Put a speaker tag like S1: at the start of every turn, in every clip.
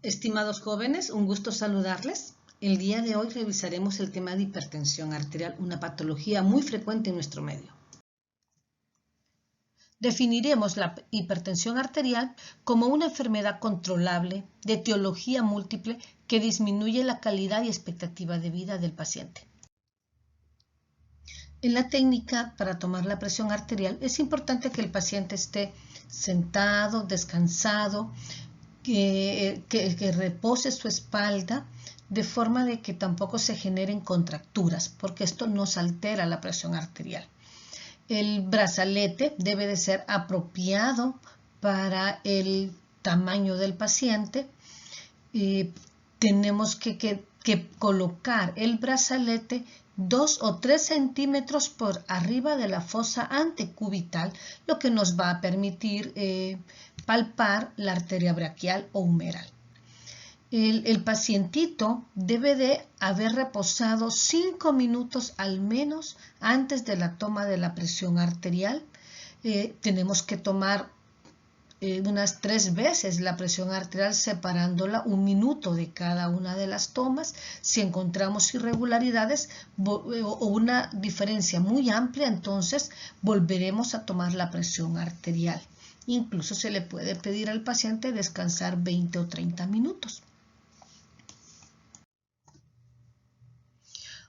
S1: Estimados jóvenes, un gusto saludarles. El día de hoy revisaremos el tema de hipertensión arterial, una patología muy frecuente en nuestro medio. Definiremos la hipertensión arterial como una enfermedad controlable de etiología múltiple que disminuye la calidad y expectativa de vida del paciente. En la técnica para tomar la presión arterial es importante que el paciente esté sentado, descansado, que repose su espalda de forma de que tampoco se generen contracturas, porque esto nos altera la presión arterial. El brazalete debe de ser apropiado para el tamaño del paciente. Tenemos que colocar el brazalete 2 o 3 centímetros por arriba de la fosa antecubital, lo que nos va a permitir palpar la arteria braquial o humeral. El pacientito debe de haber reposado 5 minutos al menos antes de la toma de la presión arterial. Tenemos que tomar unas 3 veces la presión arterial, separándola 1 minuto de cada una de las tomas. Si encontramos irregularidades o una diferencia muy amplia, entonces volveremos a tomar la presión arterial. Incluso se le puede pedir al paciente descansar 20 o 30 minutos.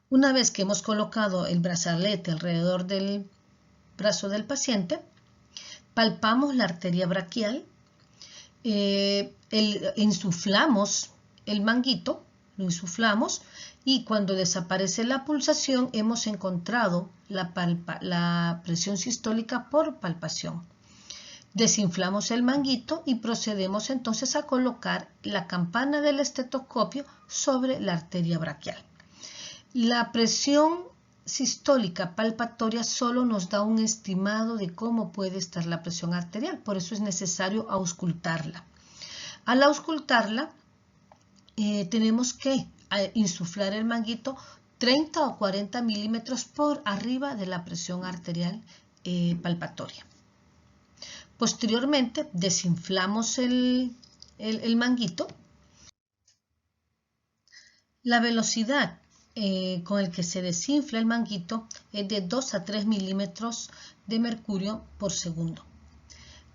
S1: Una vez que hemos colocado el brazalete alrededor del brazo del paciente, palpamos la arteria braquial, insuflamos el manguito, lo insuflamos y cuando desaparece la pulsación hemos encontrado la presión sistólica por palpación. Desinflamos el manguito y procedemos entonces a colocar la campana del estetoscopio sobre la arteria braquial. La presión sistólica palpatoria solo nos da un estimado de cómo puede estar la presión arterial, por eso es necesario auscultarla. Al auscultarla, tenemos que insuflar el manguito 30 o 40 milímetros por arriba de la presión arterial palpatoria. Posteriormente, desinflamos el manguito. La velocidad con el que se desinfla el manguito es de 2 a 3 milímetros de mercurio por segundo.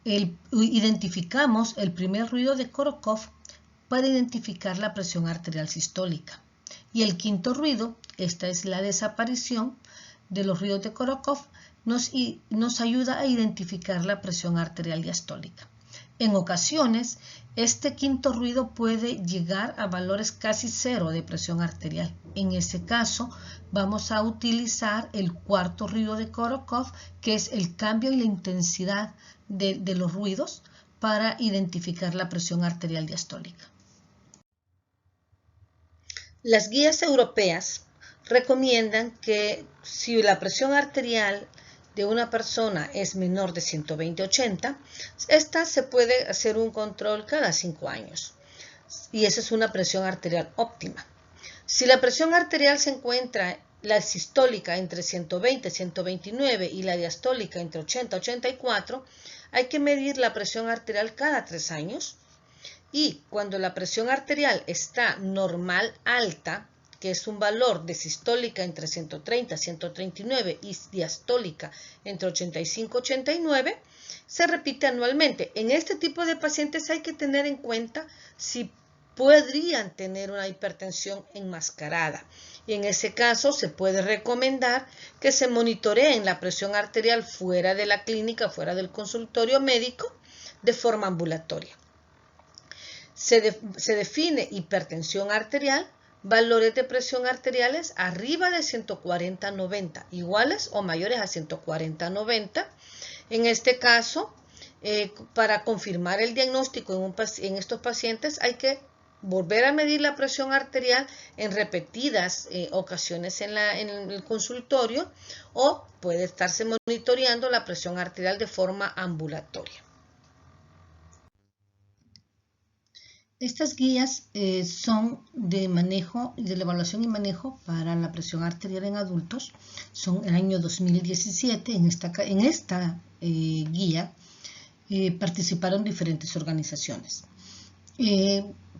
S1: Identificamos el primer ruido de Korokov para identificar la presión arterial sistólica. Y el quinto ruido, esta es la desaparición de los ruidos de Korokov, nos ayuda a identificar la presión arterial diastólica. En ocasiones, este quinto ruido puede llegar a valores casi cero de presión arterial. En ese caso, vamos a utilizar el cuarto ruido de Korokov, que es el cambio y la intensidad de los ruidos para identificar la presión arterial diastólica. Las guías europeas recomiendan que si la presión arterial de una persona es menor de 120/80, esta se puede hacer un control cada 5 años. Y esa es una presión arterial óptima. Si la presión arterial se encuentra, la sistólica entre 120 y 129 y la diastólica entre 80 y 84, hay que medir la presión arterial cada 3 años. Y cuando la presión arterial está normal alta, que es un valor de sistólica entre 130 y 139 y diastólica entre 85 y 89, se repite anualmente. En este tipo de pacientes hay que tener en cuenta si podrían tener una hipertensión enmascarada. Y en ese caso se puede recomendar que se monitoreen la presión arterial fuera de la clínica, fuera del consultorio médico, de forma ambulatoria. Se define hipertensión arterial, valores de presión arteriales arriba de 140/90, iguales o mayores a 140/90. En este caso, para confirmar el diagnóstico en estos pacientes hay que volver a medir la presión arterial en repetidas ocasiones en el consultorio, o puede estarse monitoreando la presión arterial de forma ambulatoria. Estas guías son de manejo, de la evaluación y manejo para la presión arterial en adultos. Son el año 2017. En esta guía participaron diferentes organizaciones.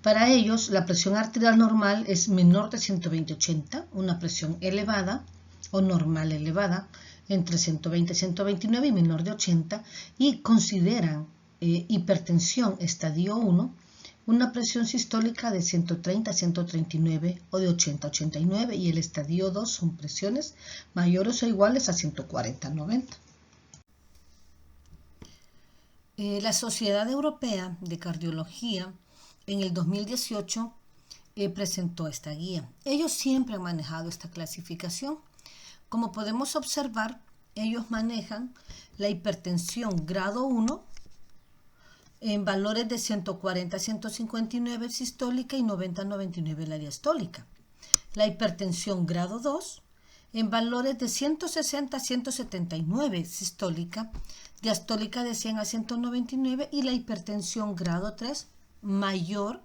S1: Para ellos, la presión arterial normal es menor de 120/80, una presión elevada o normal elevada entre 120 y 129 y menor de 80, y consideran hipertensión estadio 1 una presión sistólica de 130 a 139 o de 80 a 89, y el estadio 2 son presiones mayores o iguales a 140 a 90. La Sociedad Europea de Cardiología en el 2018 presentó esta guía. Ellos siempre han manejado esta clasificación. Como podemos observar, ellos manejan la hipertensión grado 1 en valores de 140 a 159 sistólica y 90 a 99 la diastólica. La hipertensión grado 2 en valores de 160 a 179 sistólica, diastólica de 100 a 199, y la hipertensión grado 3 mayor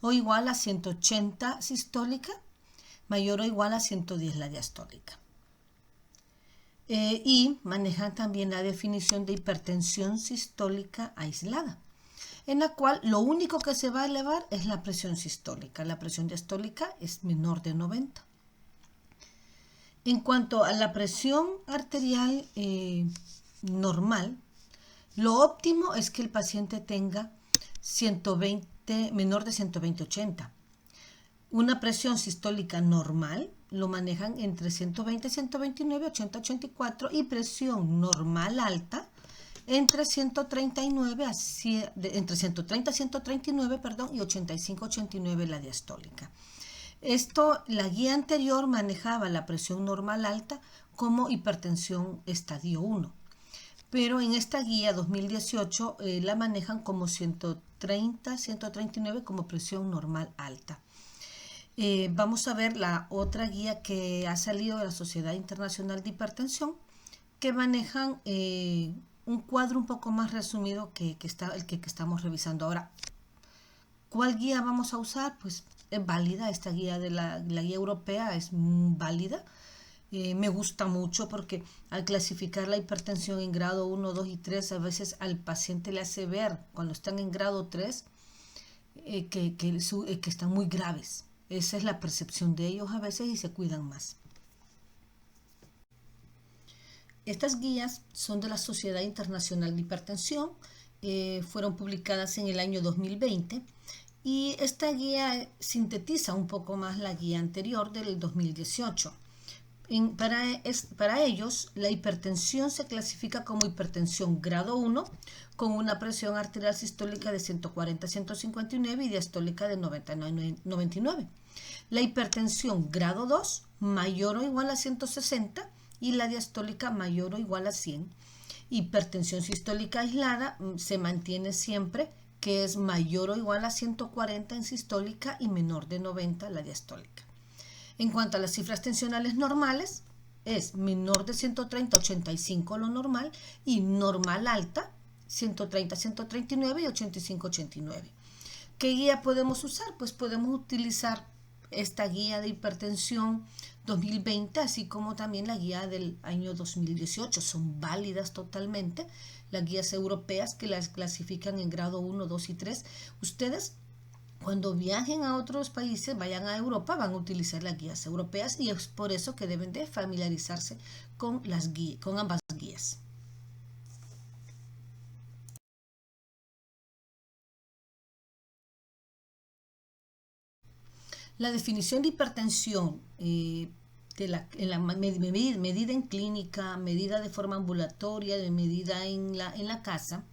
S1: o igual a 180 sistólica, mayor o igual a 110 la diastólica. Y manejan también la definición de hipertensión sistólica aislada, en la cual lo único que se va a elevar es la presión sistólica. La presión diastólica es menor de 90. En cuanto a la presión arterial normal, lo óptimo es que el paciente tenga 120, menor de 120/80. Una presión sistólica normal lo manejan entre 120 y 129, 80 a 84, y presión normal alta entre 139 a entre 130 a 139, y 85 a 89 la diastólica. Esto, la guía anterior manejaba la presión normal alta como hipertensión estadio 1, pero en esta guía 2018 la manejan como 130, 139 como presión normal alta. Vamos a ver la otra guía que ha salido de la Sociedad Internacional de Hipertensión, que manejan un cuadro un poco más resumido que el que estamos revisando ahora. ¿Cuál guía vamos a usar? Pues es válida, esta guía de la guía europea es válida. Me gusta mucho porque al clasificar la hipertensión en grado 1, 2 y 3, a veces al paciente le hace ver, cuando están en grado 3, que están muy graves. Esa es la percepción de ellos a veces y se cuidan más. Estas guías son de la Sociedad Internacional de Hipertensión, fueron publicadas en el año 2020, y esta guía sintetiza un poco más la guía anterior del 2018. Para ellos, la hipertensión se clasifica como hipertensión grado 1 con una presión arterial sistólica de 140 a 159 y diastólica de 90 a 99. La hipertensión grado 2 mayor o igual a 160 y la diastólica mayor o igual a 100. Hipertensión sistólica aislada se mantiene siempre, que es mayor o igual a 140 en sistólica y menor de 90 la diastólica. En cuanto a las cifras tensionales normales, es menor de 130 a 85 lo normal, y normal alta 130 a 139 y 85 a 89. ¿Qué guía podemos usar? Pues podemos utilizar esta guía de hipertensión 2020, así como también la guía del año 2018. Son válidas totalmente las guías europeas que las clasifican en grado 1, 2 y 3. Ustedes, cuando viajen a otros países, vayan a Europa, van a utilizar las guías europeas, y es por eso que deben de familiarizarse con ambas guías. La definición de hipertensión medida en clínica, medida de forma ambulatoria, de medida en la casa,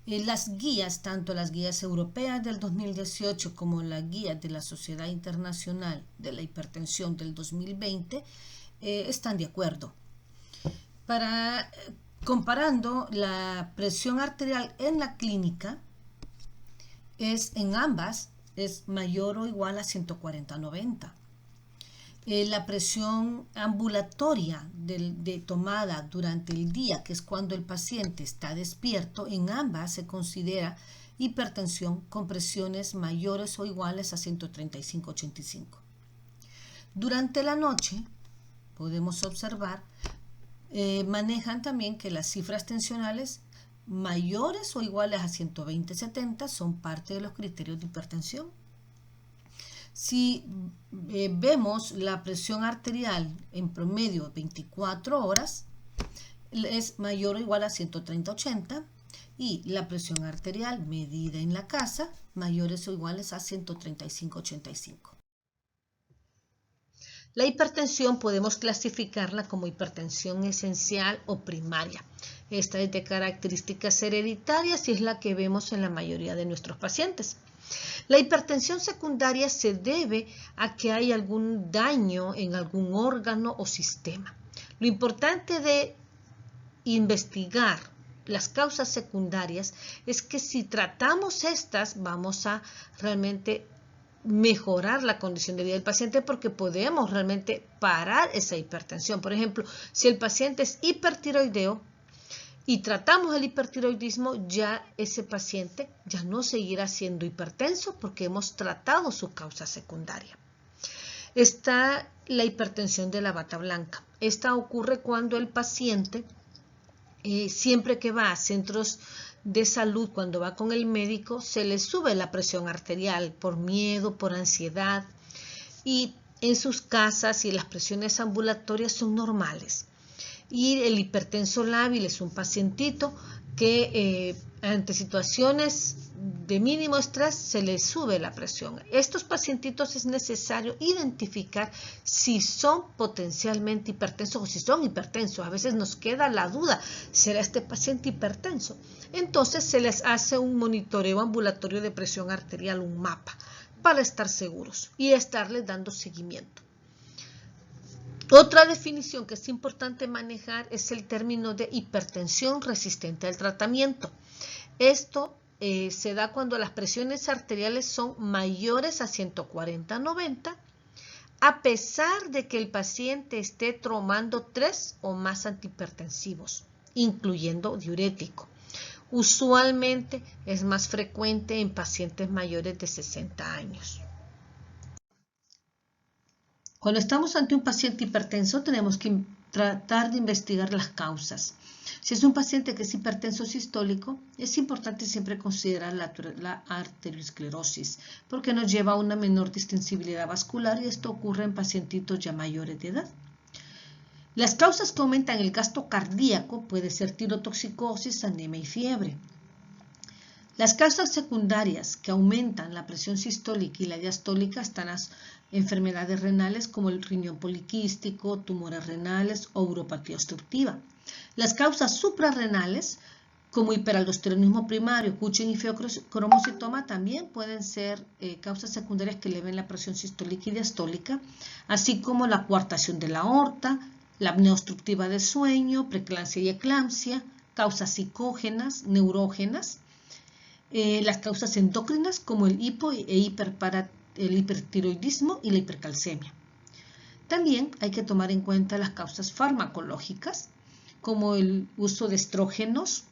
S1: las guías, tanto las guías europeas del 2018 como las guías de la Sociedad Internacional de la Hipertensión del 2020, están de acuerdo. Comparando la presión arterial en la clínica, en ambas es mayor o igual a 140/90. La presión ambulatoria de tomada durante el día, que es cuando el paciente está despierto, en ambas se considera hipertensión con presiones mayores o iguales a 135/85. Durante la noche podemos observar, manejan también que las cifras tensionales mayores o iguales a 120/70 son parte de los criterios de hipertensión. Si vemos la presión arterial en promedio 24 horas, es mayor o igual a 130/80, y la presión arterial medida en la casa mayores o iguales a 135/85. La hipertensión podemos clasificarla como hipertensión esencial o primaria. Esta es de características hereditarias y es la que vemos en la mayoría de nuestros pacientes. La hipertensión secundaria se debe a que hay algún daño en algún órgano o sistema. Lo importante de investigar las causas secundarias es que si tratamos estas, vamos a realmente mejorar la condición de vida del paciente, porque podemos realmente parar esa hipertensión. Por ejemplo, si el paciente es hipertiroideo y tratamos el hipertiroidismo, ya ese paciente ya no seguirá siendo hipertenso porque hemos tratado su causa secundaria. Está la hipertensión de la bata blanca. Esta ocurre cuando el paciente, siempre que va a centros de salud, cuando va con el médico, se le sube la presión arterial por miedo, por ansiedad, y en sus casas y las presiones ambulatorias son normales. Y el hipertenso lábil es un pacientito que ante situaciones de mínimo estrés se le sube la presión. Estos pacientitos es necesario identificar si son potencialmente hipertensos o si son hipertensos. A veces nos queda la duda, ¿será este paciente hipertenso? Entonces se les hace un monitoreo ambulatorio de presión arterial, un mapa, para estar seguros y estarles dando seguimiento. Otra definición que es importante manejar es el término de hipertensión resistente al tratamiento. Esto se da cuando las presiones arteriales son mayores a 140/90, a pesar de que el paciente esté tomando 3 o más antihipertensivos, incluyendo diurético. Usualmente es más frecuente en pacientes mayores de 60 años. Cuando estamos ante un paciente hipertenso, tenemos que tratar de investigar las causas. Si es un paciente que es hipertenso sistólico, es importante siempre considerar la arteriosclerosis, porque nos lleva a una menor distensibilidad vascular, y esto ocurre en pacientitos ya mayores de edad. Las causas que aumentan el gasto cardíaco puede ser tirotoxicosis, anemia y fiebre. Las causas secundarias que aumentan la presión sistólica y la diastólica están las enfermedades renales como el riñón poliquístico, tumores renales o uropatía obstructiva. Las causas suprarrenales como hiperaldosteronismo primario, Cushing y feocromocitoma también pueden ser causas secundarias que eleven la presión sistólica y diastólica, así como la coartación de la aorta, la apnea obstructiva del sueño, preeclampsia y eclampsia, causas psicógenas, neurógenas, las causas endocrinas como el el hipertiroidismo y la hipercalcemia. También hay que tomar en cuenta las causas farmacológicas como el uso de estrógenos,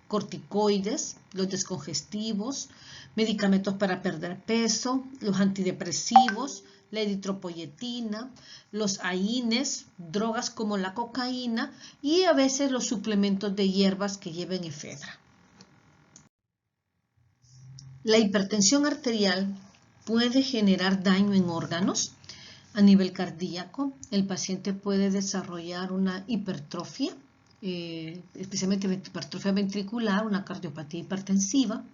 S1: corticoides, los descongestivos, medicamentos para perder peso, los antidepresivos, la eritropoyetina, los AINES, drogas como la cocaína y a veces los suplementos de hierbas que lleven efedra. La hipertensión arterial puede generar daño en órganos. A nivel cardíaco, el paciente puede desarrollar una hipertrofia, especialmente hipertrofia ventricular, una cardiopatía hipertensiva,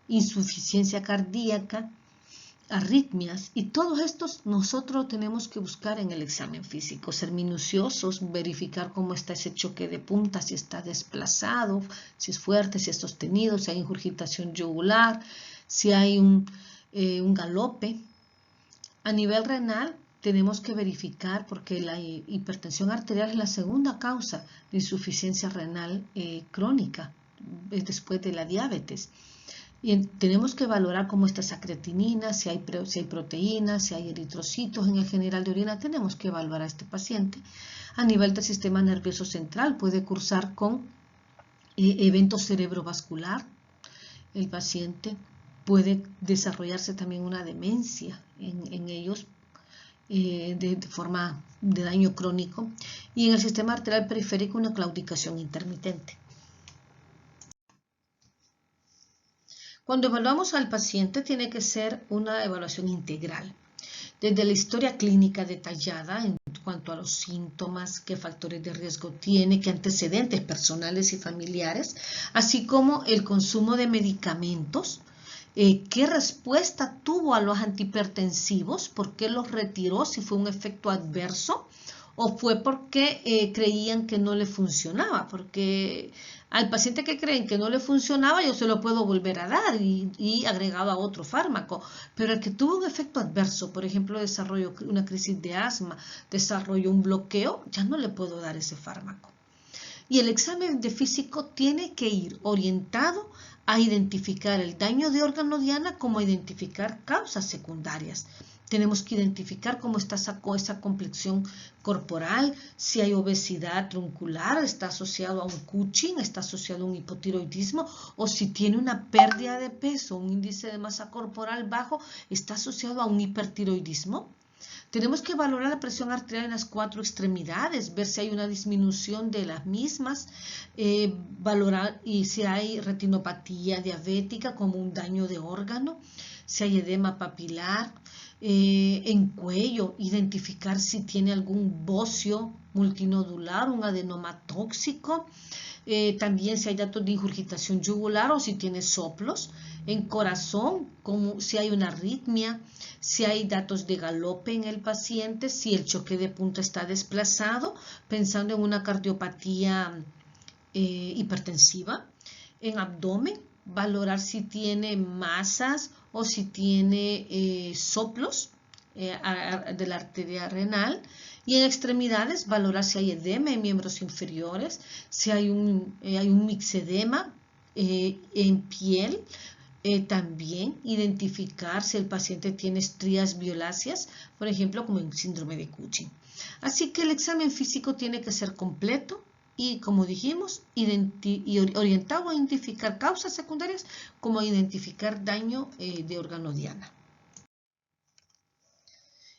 S1: insuficiencia cardíaca, arritmias, y todos estos nosotros tenemos que buscar en el examen físico, ser minuciosos, verificar cómo está ese choque de punta, si está desplazado, si es fuerte, si es sostenido, si hay ingurgitación yugular, si hay un galope. A nivel renal tenemos que verificar, porque la hipertensión arterial es la segunda causa de insuficiencia renal crónica después de la diabetes. Y tenemos que valorar cómo está esa creatinina, si hay proteínas, si hay eritrocitos en el general de orina. Tenemos que evaluar a este paciente. A nivel del sistema nervioso central puede cursar con eventos cerebrovascular. El paciente puede desarrollarse también una demencia en ellos de forma de daño crónico. Y en el sistema arterial periférico una claudicación intermitente. Cuando evaluamos al paciente tiene que ser una evaluación integral. desde la historia clínica detallada en cuanto a los síntomas, qué factores de riesgo tiene, qué antecedentes personales y familiares, así como el consumo de medicamentos, qué respuesta tuvo a los antihipertensivos, por qué los retiró, si fue un efecto adverso o fue porque creían que no le funcionaba, porque al paciente que creen que no le funcionaba yo se lo puedo volver a dar y agregado a otro fármaco, pero el que tuvo un efecto adverso, por ejemplo desarrolló una crisis de asma, desarrolló un bloqueo, ya no le puedo dar ese fármaco. Y el examen de físico tiene que ir orientado a identificar el daño de órgano diana como a identificar causas secundarias. Tenemos que identificar cómo está esa complexión corporal, si hay obesidad truncular, está asociado a un Cushing, está asociado a un hipotiroidismo, o si tiene una pérdida de peso, un índice de masa corporal bajo, está asociado a un hipertiroidismo. Tenemos que valorar la presión arterial en las 4 extremidades, ver si hay una disminución de las mismas, valorar y si hay retinopatía diabética como un daño de órgano, si hay edema papilar, en cuello, identificar si tiene algún bocio multinodular, un adenoma tóxico, también si hay datos de ingurgitación yugular o si tiene soplos, en corazón, como si hay una arritmia, si hay datos de galope en el paciente, si el choque de punta está desplazado, pensando en una cardiopatía hipertensiva, en abdomen, valorar si tiene masas o si tiene soplos de la arteria renal, y en extremidades valorar si hay edema en miembros inferiores, si hay un mixedema en piel, también identificar si el paciente tiene estrías violáceas, por ejemplo, como en síndrome de Cushing. Así que el examen físico tiene que ser completo y, como dijimos, orientado a identificar causas secundarias como a identificar daño de órgano diana.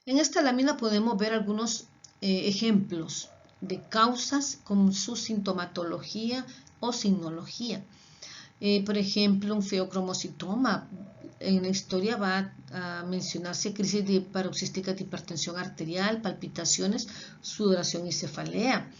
S1: En esta lámina podemos ver algunos ejemplos de causas con su sintomatología o signología. Por ejemplo, un feocromocitoma. En la historia va a mencionarse crisis paroxística de hipertensión arterial, palpitaciones, sudoración y cefalea.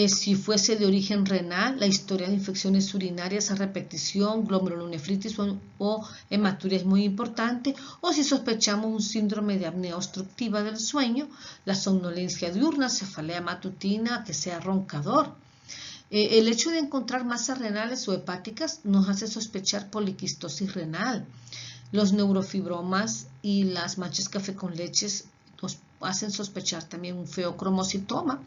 S1: Si fuese de origen renal, la historia de infecciones urinarias a repetición, glomerulonefritis o hematuria es muy importante, o si sospechamos un síndrome de apnea obstructiva del sueño, la somnolencia diurna, cefalea matutina, que sea roncador. El hecho de encontrar masas renales o hepáticas nos hace sospechar poliquistosis renal. Los neurofibromas y las manchas café con leches nos hacen sospechar también un feocromocitoma.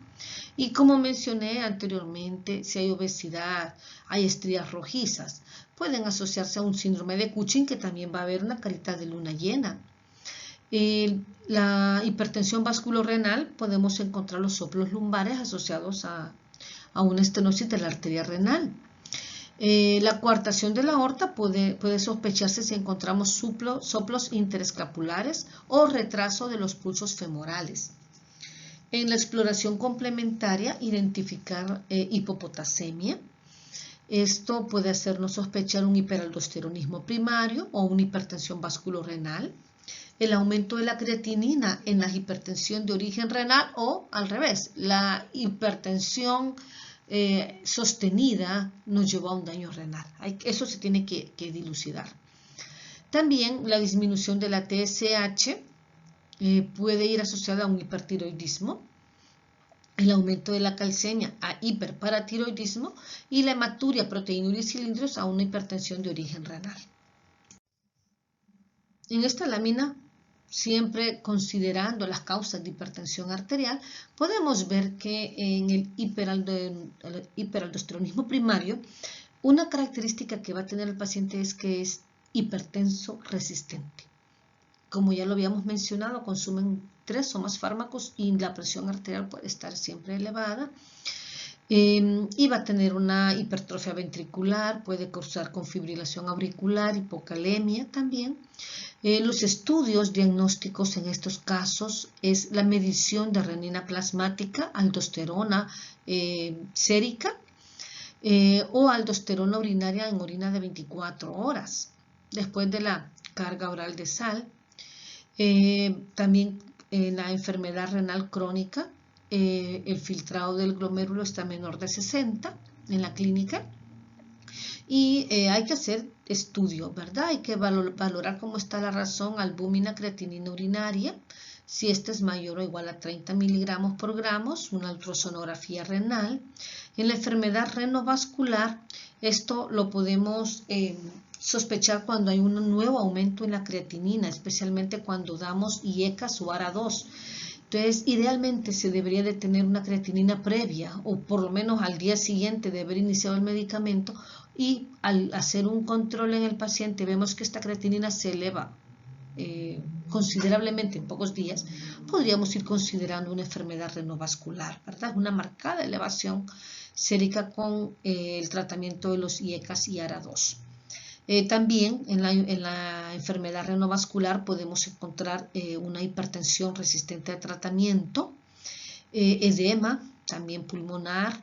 S1: Y como mencioné anteriormente, si hay obesidad, hay estrías rojizas, pueden asociarse a un síndrome de Cushing, que también va a haber una carita de luna llena. La hipertensión vasculorenal, podemos encontrar los soplos lumbares asociados a una estenosis de la arteria renal. La coartación de la aorta puede sospecharse si encontramos soplos interescapulares o retraso de los pulsos femorales. En la exploración complementaria, identificar hipopotasemia. Esto puede hacernos sospechar un hiperaldosteronismo primario o una hipertensión vasculorenal. El aumento de la creatinina en la hipertensión de origen renal o al revés, la hipertensión sostenida nos llevó a un daño renal. Eso se tiene que dilucidar. También la disminución de la TSH puede ir asociada a un hipertiroidismo, el aumento de la calcemia a hiperparatiroidismo y la hematuria, proteinuria y cilindros a una hipertensión de origen renal. En esta lámina, siempre considerando las causas de hipertensión arterial, podemos ver que en el hiperaldosteronismo primario, una característica que va a tener el paciente es que es hipertenso resistente. Como ya lo habíamos mencionado, consumen 3 o más fármacos y la presión arterial puede estar siempre elevada. Y va a tener una hipertrofia ventricular, puede causar con fibrilación auricular, hipocalemia también. Los estudios diagnósticos en estos casos es la medición de renina plasmática, aldosterona sérica o aldosterona urinaria en orina de 24 horas después de la carga oral de sal. También en la enfermedad renal crónica, el filtrado del glomérulo está menor de 60 en la clínica. Y hay que hacer estudio, ¿verdad? Hay que valorar cómo está la razón albúmina creatinina urinaria, si esta es mayor o igual a 30 miligramos por gramos, una ultrasonografía renal. En la enfermedad renovascular, esto lo podemos sospechar cuando hay un nuevo aumento en la creatinina, especialmente cuando damos IECAS o ARA2. Entonces, idealmente se debería de tener una creatinina previa o por lo menos al día siguiente de haber iniciado el medicamento, y al hacer un control en el paciente vemos que esta creatinina se eleva considerablemente en pocos días, podríamos ir considerando una enfermedad renovascular, ¿verdad? Una marcada elevación sérica con el tratamiento de los IECAS y ARA2. También en la enfermedad renovascular podemos encontrar una hipertensión resistente a tratamiento, edema, también pulmonar,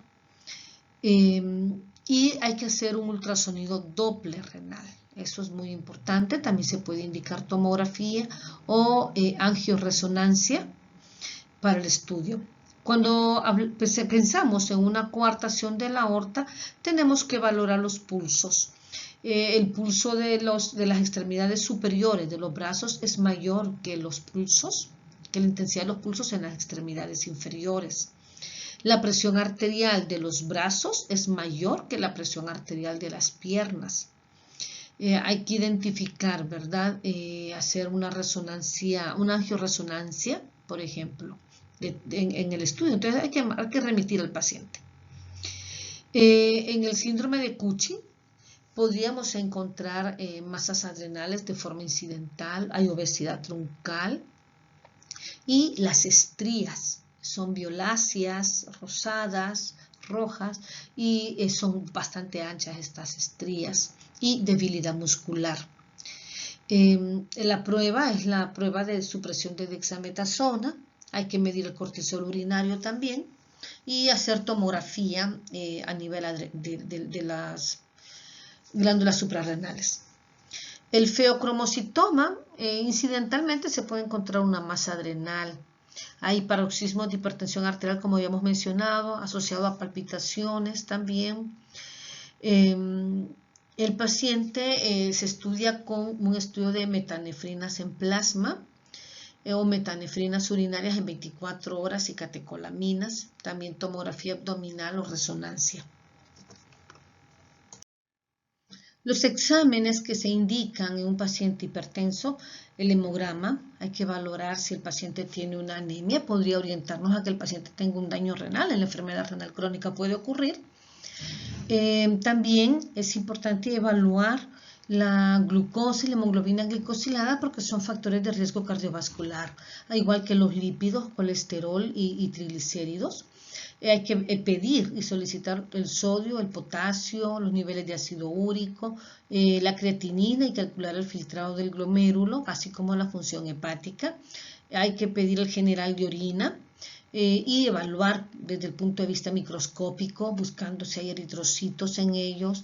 S1: y hay que hacer un ultrasonido Doppler renal. Eso es muy importante. También se puede indicar tomografía o angioresonancia para el estudio. Cuando pensamos en una coartación de la aorta, tenemos que valorar los pulsos. El pulso de las extremidades superiores de los brazos es mayor que los pulsos, que la intensidad de los pulsos en las extremidades inferiores. La presión arterial de los brazos es mayor que la presión arterial de las piernas. Hay que identificar, ¿verdad? Hacer una resonancia, una angioresonancia, por ejemplo, en el estudio. Entonces hay que remitir al paciente. En el síndrome de Cushing podríamos encontrar masas adrenales de forma incidental, hay obesidad truncal y las estrías son violáceas, rosadas, rojas, y son bastante anchas estas estrías, y debilidad muscular. La prueba es la prueba de supresión de dexametasona. Hay que medir el cortisol urinario también y hacer tomografía a nivel de las glándulas suprarrenales. El feocromocitoma, incidentalmente se puede encontrar una masa adrenal. Hay paroxismos de hipertensión arterial, como habíamos mencionado, asociado a palpitaciones también. El paciente se estudia con un estudio de metanefrinas en plasma o metanefrinas urinarias en 24 horas y catecolaminas, también tomografía abdominal o resonancia. Los exámenes que se indican en un paciente hipertenso, el hemograma, hay que valorar si el paciente tiene una anemia, podría orientarnos a que el paciente tenga un daño renal, en la enfermedad renal crónica puede ocurrir. También es importante evaluar la glucosa y la hemoglobina glicosilada porque son factores de riesgo cardiovascular, al igual que los lípidos, colesterol y triglicéridos. Hay que pedir y solicitar el sodio, el potasio, los niveles de ácido úrico, la creatinina y calcular el filtrado del glomérulo, así como la función hepática. Hay que pedir el general de orina y evaluar desde el punto de vista microscópico, buscando si hay eritrocitos en ellos,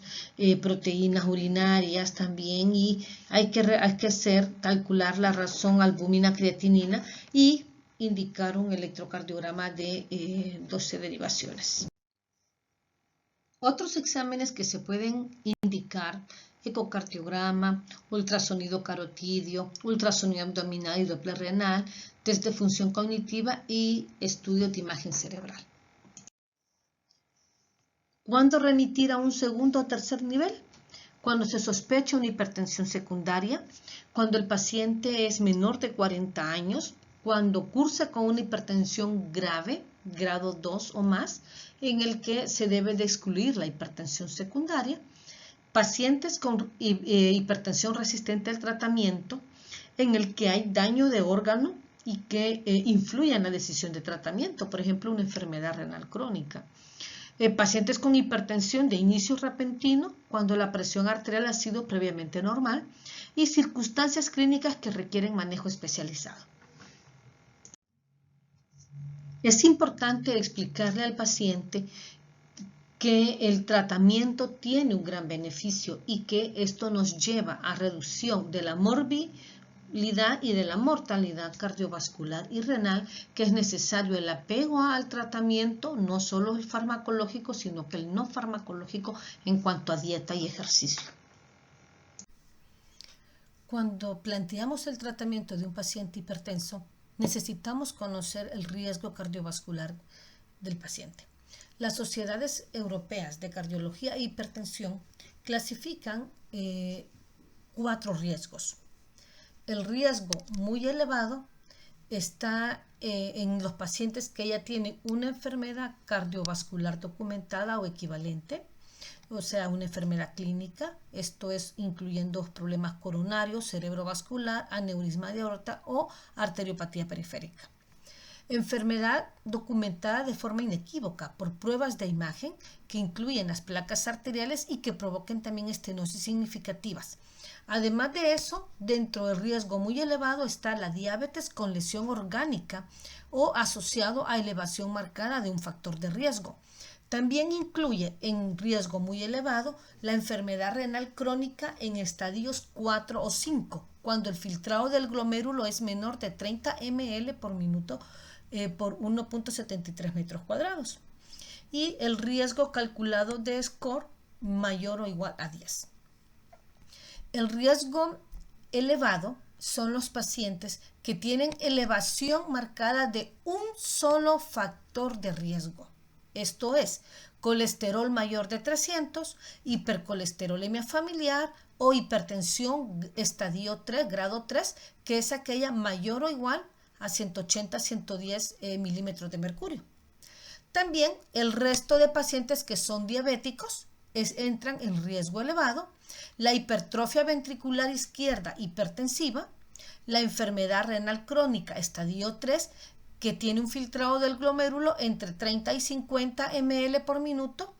S1: proteínas urinarias también, y hay que calcular la razón albúmina creatinina y indicar un electrocardiograma de 12 derivaciones. Otros exámenes que se pueden indicar: ecocardiograma, ultrasonido carotidio, ultrasonido abdominal y doppler renal, test de función cognitiva y estudio de imagen cerebral. ¿Cuándo remitir a un segundo o tercer nivel? Cuando se sospecha una hipertensión secundaria, cuando el paciente es menor de 40 años, cuando cursa con una hipertensión grave, grado 2 o más, en el que se debe de excluir la hipertensión secundaria, pacientes con hipertensión resistente al tratamiento, en el que hay daño de órgano y que influye en la decisión de tratamiento, por ejemplo, una enfermedad renal crónica. Pacientes con hipertensión de inicio repentino, cuando la presión arterial ha sido previamente normal, y circunstancias clínicas que requieren manejo especializado. Es importante explicarle al paciente que el tratamiento tiene un gran beneficio y que esto nos lleva a reducción de la movilidad y de la mortalidad cardiovascular y renal, que es necesario el apego al tratamiento, no solo el farmacológico, sino que el no farmacológico en cuanto a dieta y ejercicio. Cuando planteamos el tratamiento de un paciente hipertenso, necesitamos conocer el riesgo cardiovascular del paciente. Las sociedades europeas de cardiología e hipertensión clasifican 4 riesgos. El riesgo muy elevado está en los pacientes que ya tienen una enfermedad cardiovascular documentada o equivalente, o sea, una enfermedad clínica, esto es incluyendo problemas coronarios, cerebrovascular, aneurisma de aorta o arteriopatía periférica. Enfermedad documentada de forma inequívoca por pruebas de imagen que incluyen las placas arteriales y que provoquen también estenosis significativas. Además de eso, dentro del riesgo muy elevado está la diabetes con lesión orgánica o asociado a elevación marcada de un factor de riesgo. También incluye en riesgo muy elevado la enfermedad renal crónica en estadios 4 o 5, cuando el filtrado del glomérulo es menor de 30 ml por minuto por 1.73 metros cuadrados. Y el riesgo calculado de SCORE mayor o igual a 10. El riesgo elevado son los pacientes que tienen elevación marcada de un solo factor de riesgo. Esto es, colesterol mayor de 300, hipercolesterolemia familiar o hipertensión estadio 3, grado 3, que es aquella mayor o igual a 180-110 milímetros de mercurio. También el resto de pacientes que son diabéticos entran en riesgo elevado, la hipertrofia ventricular izquierda hipertensiva, la enfermedad renal crónica estadio 3, que tiene un filtrado del glomérulo entre 30 y 50 ml por minuto,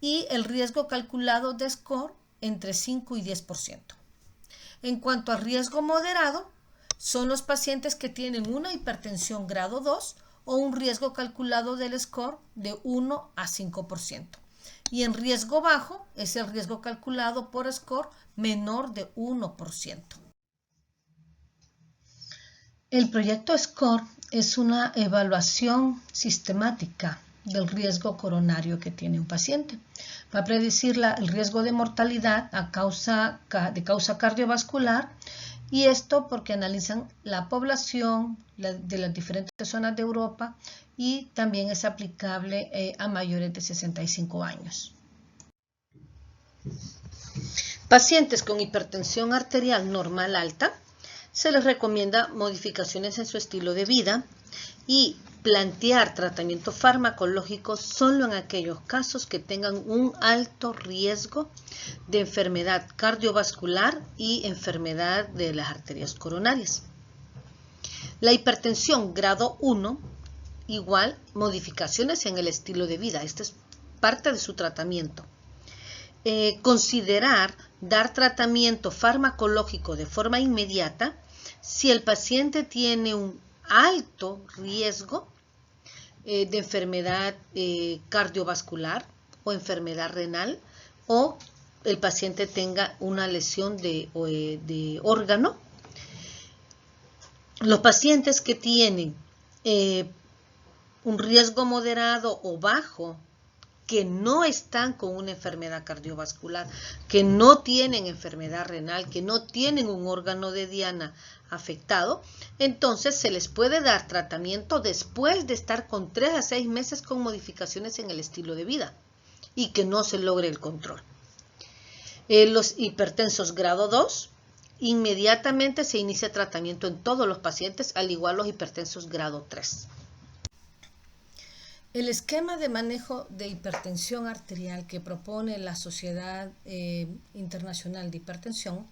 S1: y el riesgo calculado de SCORE entre 5 y 10%. En cuanto a riesgo moderado, son los pacientes que tienen una hipertensión grado 2 o un riesgo calculado del SCORE de 1 a 5%. Y en riesgo bajo es el riesgo calculado por SCORE menor de 1%. El proyecto SCORE es una evaluación sistemática del riesgo coronario que tiene un paciente. Va a predecir el riesgo de mortalidad de causa cardiovascular, y esto porque analizan la población de las diferentes zonas de Europa y también es aplicable a mayores de 65 años. Pacientes con hipertensión arterial normal alta, se les recomienda modificaciones en su estilo de vida y plantear tratamiento farmacológico solo en aquellos casos que tengan un alto riesgo de enfermedad cardiovascular y enfermedad de las arterias coronarias. La hipertensión grado 1, igual modificaciones en el estilo de vida. Esta es parte de su tratamiento. Considerar dar tratamiento farmacológico de forma inmediata si el paciente tiene un alto riesgo de enfermedad cardiovascular o enfermedad renal, o el paciente tenga una lesión de órgano. Los pacientes que tienen un riesgo moderado o bajo, que no están con una enfermedad cardiovascular, que no tienen enfermedad renal, que no tienen un órgano de diana afectado, entonces se les puede dar tratamiento después de estar con 3 a 6 meses con modificaciones en el estilo de vida y que no se logre el control. Los hipertensos grado 2, inmediatamente se inicia tratamiento en todos los pacientes, al igual los hipertensos grado 3. El esquema de manejo de hipertensión arterial que propone la Sociedad Internacional de Hipertensión,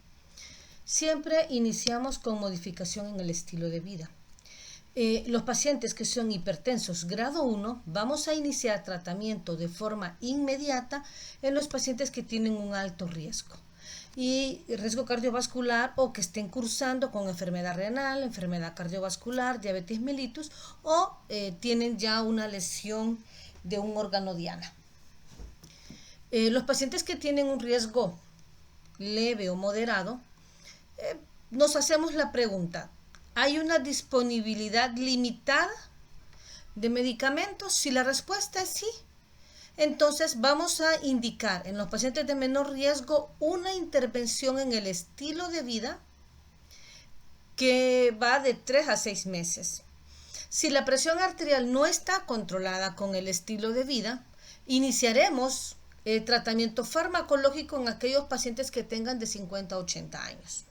S1: siempre iniciamos con modificación en el estilo de vida. Los pacientes que son hipertensos grado 1, vamos a iniciar tratamiento de forma inmediata en los pacientes que tienen un alto riesgo y riesgo cardiovascular, o que estén cursando con enfermedad renal, enfermedad cardiovascular, diabetes mellitus, o tienen ya una lesión de un órgano diana. Los pacientes que tienen un riesgo leve o moderado, nos hacemos la pregunta, ¿hay una disponibilidad limitada de medicamentos? Si la respuesta es sí, entonces vamos a indicar en los pacientes de menor riesgo una intervención en el estilo de vida que va de 3 a 6 meses. Si la presión arterial no está controlada con el estilo de vida, iniciaremos tratamiento farmacológico en aquellos pacientes que tengan de 50 a 80 años.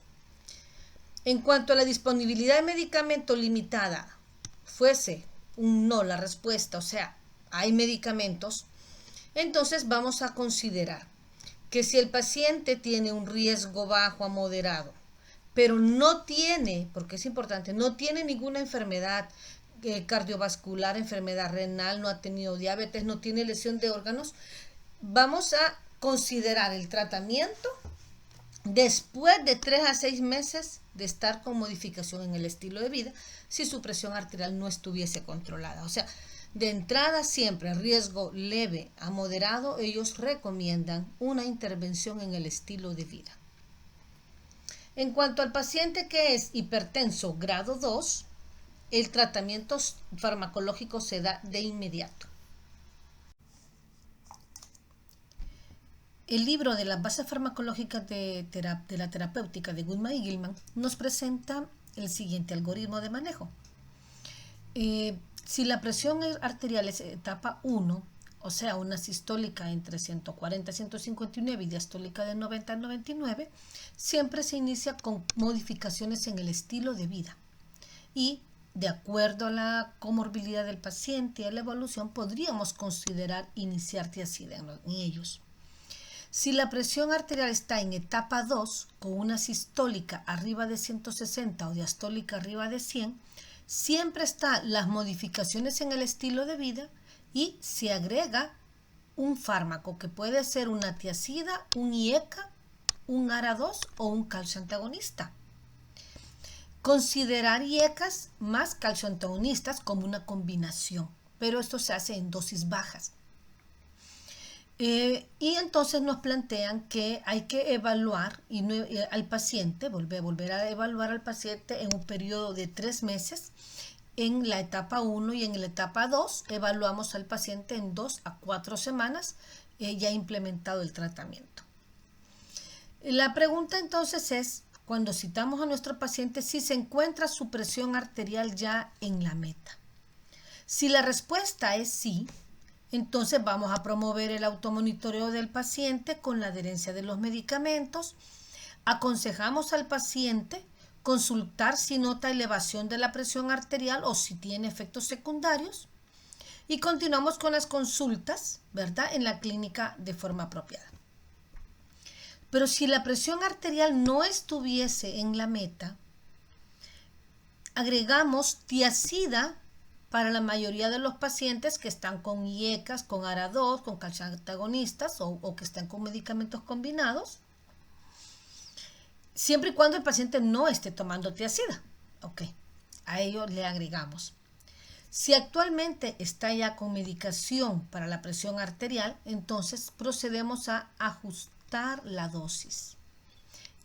S1: En cuanto a la disponibilidad de medicamento limitada, fuese un no la respuesta, o sea, hay medicamentos, entonces vamos a considerar que si el paciente tiene un riesgo bajo a moderado, pero no tiene, porque es importante, no tiene ninguna enfermedad cardiovascular, enfermedad renal, no ha tenido diabetes, no tiene lesión de órganos, vamos a considerar el tratamiento después de 3 a 6 meses de estar con modificación en el estilo de vida, si su presión arterial no estuviese controlada. O sea, de entrada siempre riesgo leve a moderado, ellos recomiendan una intervención en el estilo de vida. En cuanto al paciente que es hipertenso grado 2, el tratamiento farmacológico se da de inmediato. El libro de las bases farmacológicas de la terapéutica de Goodman y Gilman nos presenta el siguiente algoritmo de manejo. Si la presión arterial es etapa 1, o sea, una sistólica entre 140 y 159 y diastólica de 90 a 99, siempre se inicia con modificaciones en el estilo de vida. Y de acuerdo a la comorbilidad del paciente y a la evolución, podríamos considerar iniciar tiazida en ellos. Si la presión arterial está en etapa 2, con una sistólica arriba de 160 o diastólica arriba de 100, siempre están las modificaciones en el estilo de vida y se agrega un fármaco que puede ser una tiazida, un IECA, un ARA2 o un calcio antagonista. Considerar IECAs más calcio antagonistas como una combinación, pero esto se hace en dosis bajas. Y entonces nos plantean que hay que evaluar al paciente, volver a evaluar al paciente en un periodo de 3 meses. En la etapa 1 y en la etapa 2 evaluamos al paciente en 2 a 4 semanas ya implementado el tratamiento. La pregunta entonces es, cuando citamos a nuestro paciente, si se encuentra su presión arterial ya en la meta. Si la respuesta es sí, entonces vamos a promover el automonitoreo del paciente con la adherencia de los medicamentos. Aconsejamos al paciente consultar si nota elevación de la presión arterial o si tiene efectos secundarios. Y continuamos con las consultas, ¿verdad?, en la clínica de forma apropiada. Pero si la presión arterial no estuviese en la meta, agregamos tiazida para la mayoría de los pacientes que están con IECAs, con ARA2, con calcio antagonistas o que están con medicamentos combinados, siempre y cuando el paciente no esté tomando tiazida. Ok, a ello le agregamos. Si actualmente está ya con medicación para la presión arterial, entonces procedemos a ajustar la dosis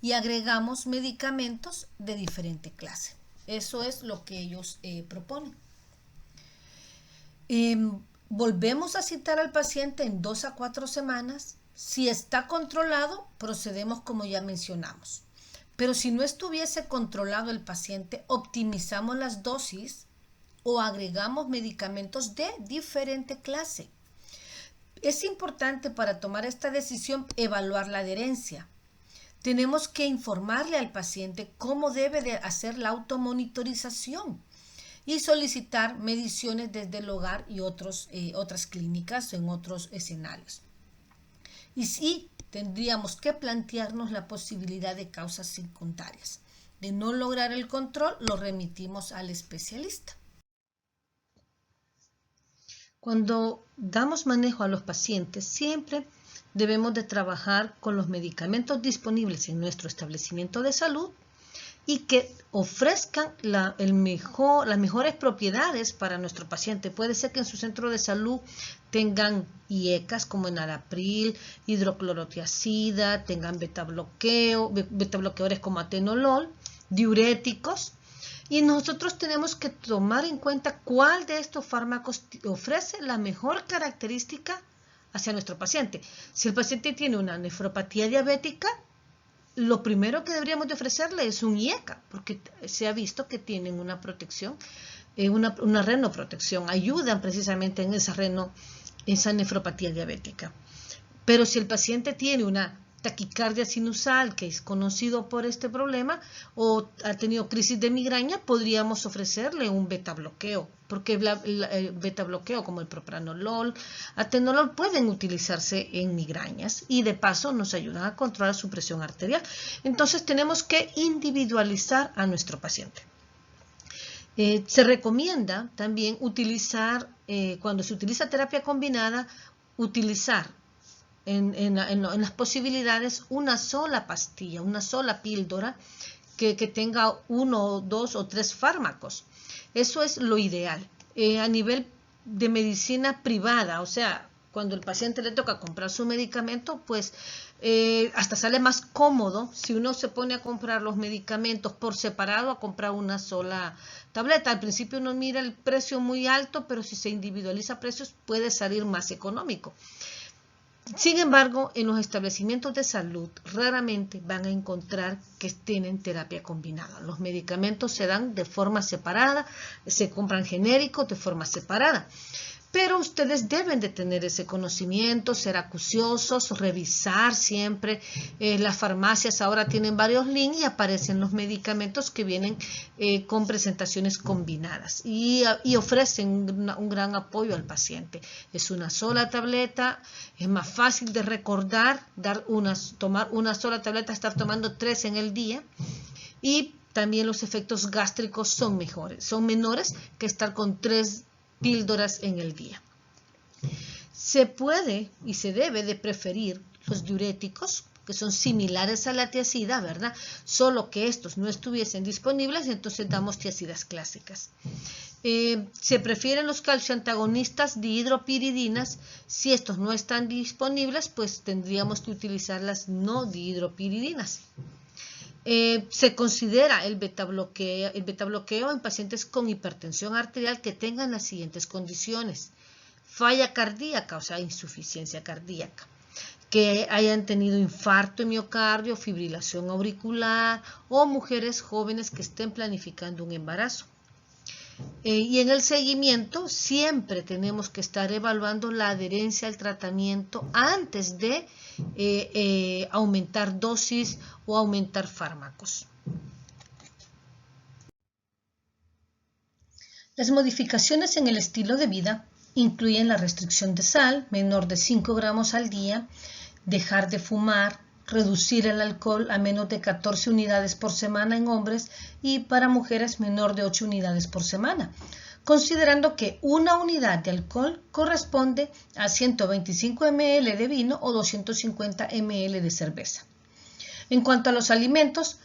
S1: y agregamos medicamentos de diferente clase. Eso es lo que ellos proponen. Volvemos a citar al paciente en 2 a 4 semanas. Si está controlado, procedemos como ya mencionamos. Pero si no estuviese controlado el paciente, optimizamos las dosis o agregamos medicamentos de diferente clase. Es importante para tomar esta decisión evaluar la adherencia. Tenemos que informarle al paciente cómo debe de hacer la automonitorización y solicitar mediciones desde el hogar y otras clínicas en otros escenarios. Y sí, tendríamos que plantearnos la posibilidad de causas secundarias. De no lograr el control, lo remitimos al especialista. Cuando damos manejo a los pacientes, siempre debemos de trabajar con los medicamentos disponibles en nuestro establecimiento de salud y que ofrezcan las mejores propiedades para nuestro paciente. Puede ser que en su centro de salud tengan IECAs como enalapril, hidroclorotiazida, tengan betabloqueadores como atenolol, diuréticos, y nosotros tenemos que tomar en cuenta cuál de estos fármacos ofrece la mejor característica hacia nuestro paciente. Si el paciente tiene una nefropatía diabética, lo primero que deberíamos de ofrecerle es un IECA, porque se ha visto que tienen una protección, una renoprotección, ayudan precisamente en esa nefropatía diabética. Pero si el paciente tiene una taquicardia sinusal, que es conocido por este problema, o ha tenido crisis de migraña, podríamos ofrecerle un beta bloqueo, porque el beta bloqueo como el propranolol, atenolol pueden utilizarse en migrañas y de paso nos ayudan a controlar su presión arterial. Entonces tenemos que individualizar a nuestro paciente. Se recomienda también utilizar, cuando se utiliza terapia combinada, utilizar en las posibilidades una sola pastilla, una sola píldora que tenga 1, 2 o 3 fármacos. Eso es lo ideal. A nivel de medicina privada, o sea, cuando el paciente le toca comprar su medicamento, pues hasta sale más cómodo si uno se pone a comprar los medicamentos por separado a comprar una sola tableta. Al principio uno mira el precio muy alto, pero si se individualiza precios puede salir más económico. Sin embargo, en los establecimientos de salud raramente van a encontrar que tienen terapia combinada. Los medicamentos se dan de forma separada, se compran genéricos de forma separada. Pero ustedes deben de tener ese conocimiento, ser acuciosos, revisar siempre. Las farmacias ahora tienen varios links y aparecen los medicamentos que vienen con presentaciones combinadas y ofrecen un gran apoyo al paciente. Es una sola tableta, es más fácil de recordar, tomar una sola tableta, estar tomando 3 en el día, y también los efectos gástricos son menores que estar con 3 píldoras en el día. Se puede y se debe de preferir los diuréticos, que son similares a la tiazida, ¿verdad? Solo que estos no estuviesen disponibles, entonces damos tiazidas clásicas. Se prefieren los calcioantagonistas dihidropiridinas. Si estos no están disponibles, pues tendríamos que utilizar las no dihidropiridinas. Se considera el beta bloqueo en pacientes con hipertensión arterial que tengan las siguientes condiciones: falla cardíaca, o sea, insuficiencia cardíaca, que hayan tenido infarto de miocardio, fibrilación auricular, o mujeres jóvenes que estén planificando un embarazo. Y en el seguimiento siempre tenemos que estar evaluando la adherencia al tratamiento antes de aumentar dosis o aumentar fármacos. Las modificaciones en el estilo de vida incluyen la restricción de sal, menor de 5 gramos al día, dejar de fumar, reducir el alcohol a menos de 14 unidades por semana en hombres y para mujeres menor de 8 unidades por semana, considerando que una unidad de alcohol corresponde a 125 ml de vino o 250 ml de cerveza. En cuanto a los alimentos,